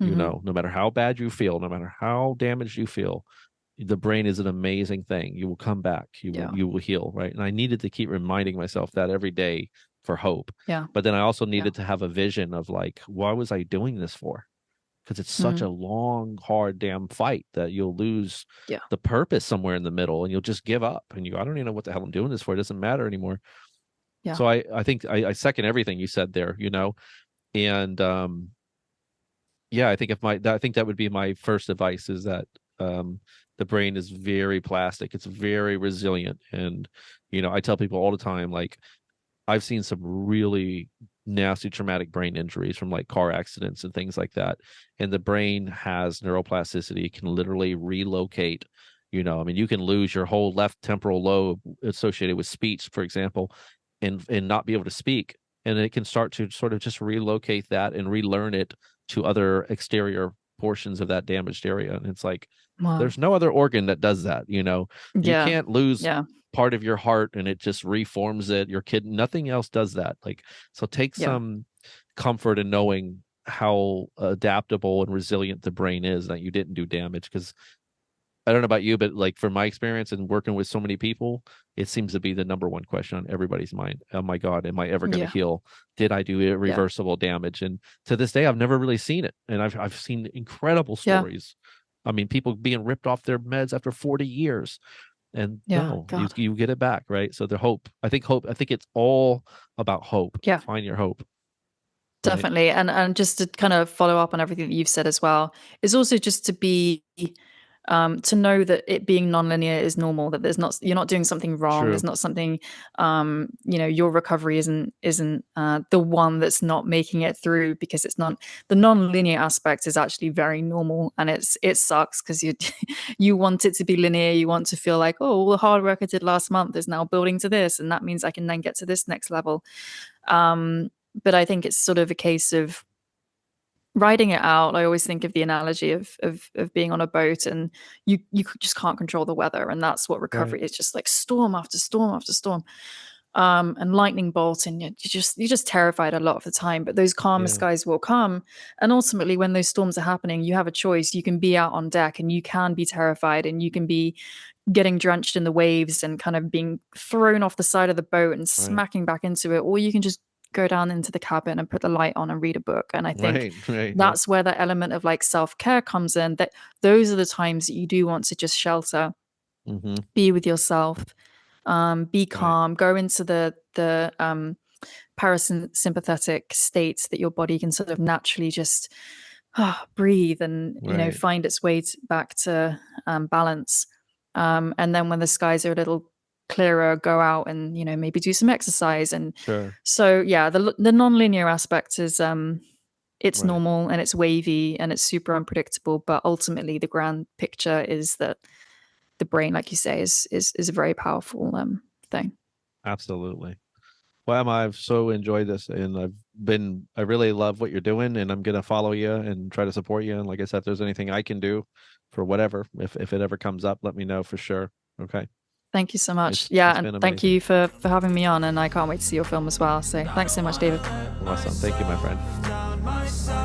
mm-hmm. no matter how bad you feel, no matter how damaged you feel, the brain is an amazing thing. You will come back, Yeah. you will heal, right? And I needed to keep reminding myself that every day for hope. Yeah. But then I also Yeah. needed to have a vision of like, why was I doing this for? Because it's such Mm. a long, hard damn fight that you'll lose Yeah. the purpose somewhere in the middle and you'll just give up and you, I don't even know what the hell I'm doing this for. It doesn't matter anymore. Yeah. So I think I second everything you said there, you know, and yeah, I think I think that would be my first advice is that the brain is very plastic. It's very resilient. And, you know, I tell people all the time, like, I've seen some really nasty traumatic brain injuries from like car accidents and things like that. And the brain has neuroplasticity, can literally relocate. You know, I mean, you can lose your whole left temporal lobe associated with speech, for example, and not be able to speak. And it can start to sort of just relocate that and relearn it to other exterior portions of that damaged area. And it's like, Wow. there's no other organ that does that, you know. You Yeah. can't lose Yeah. part of your heart and it just reforms it. Your kid, nothing else does that. Like, so take Yeah. some comfort in knowing how adaptable and resilient the brain is, that you didn't do damage. Because I don't know about you, but like from my experience and working with so many people, it seems to be the number one question on everybody's mind. Oh my God, am I ever going to Yeah. heal? Did I do Yeah. irreversible damage? And to this day, I've never really seen it. And I've seen incredible Yeah. stories. I mean, people being ripped off their meds after 40 years. And Yeah. no, God. you get it back, right? So the hope. I think it's all about hope. Yeah. Find your hope. Right. Definitely. And just to kind of follow up on everything that you've said as well, is also just to be to know that it being nonlinear is normal, that you're not doing something wrong. There's True. not something you know, your recovery isn't the one that's not making it through, because it's not. The nonlinear aspect is actually very normal, and it sucks because you you want it to be linear. You want to feel like, oh, all the hard work I did last month is now building to this, and that means I can then get to this next level. But I think it's sort of a case of riding it out. I always think of the analogy of being on a boat, and you just can't control the weather, and that's what Right. recovery is. Just like storm after storm after storm, and lightning bolt, and you're just terrified a lot of the time. But those calmer Yeah. skies will come, and ultimately, when those storms are happening, you have a choice. You can be out on deck, and you can be terrified, and you can be getting drenched in the waves and kind of being thrown off the side of the boat and Right. smacking back into it, or you can just go down into the cabin and put the light on and read a book. And I think Right. Right. Yep. that's where that element of like self-care comes in, that those are the times that you do want to just shelter, Mm-hmm. be with yourself, be Right. calm, go into the parasympathetic states that your body can sort of naturally just breathe and, you know, Right. find its way back to balance. And then when the skies are a little clearer, go out and, you know, maybe do some exercise. And Sure. so, yeah, the nonlinear aspect is it's Right. normal and it's wavy and it's super unpredictable. But ultimately, the grand picture is that the brain, like you say, is a very powerful thing. Absolutely. Well, Emma, I've so enjoyed this, and I really love what you're doing, and I'm gonna follow you and try to support you. And like I said, if there's anything I can do for whatever, if it ever comes up, let me know for sure. Okay. Thank you so much. It's Yeah, and been thank amazing. you for having me on. And I can't wait to see your film as well. So thanks so much, David. Awesome. Thank you, my friend.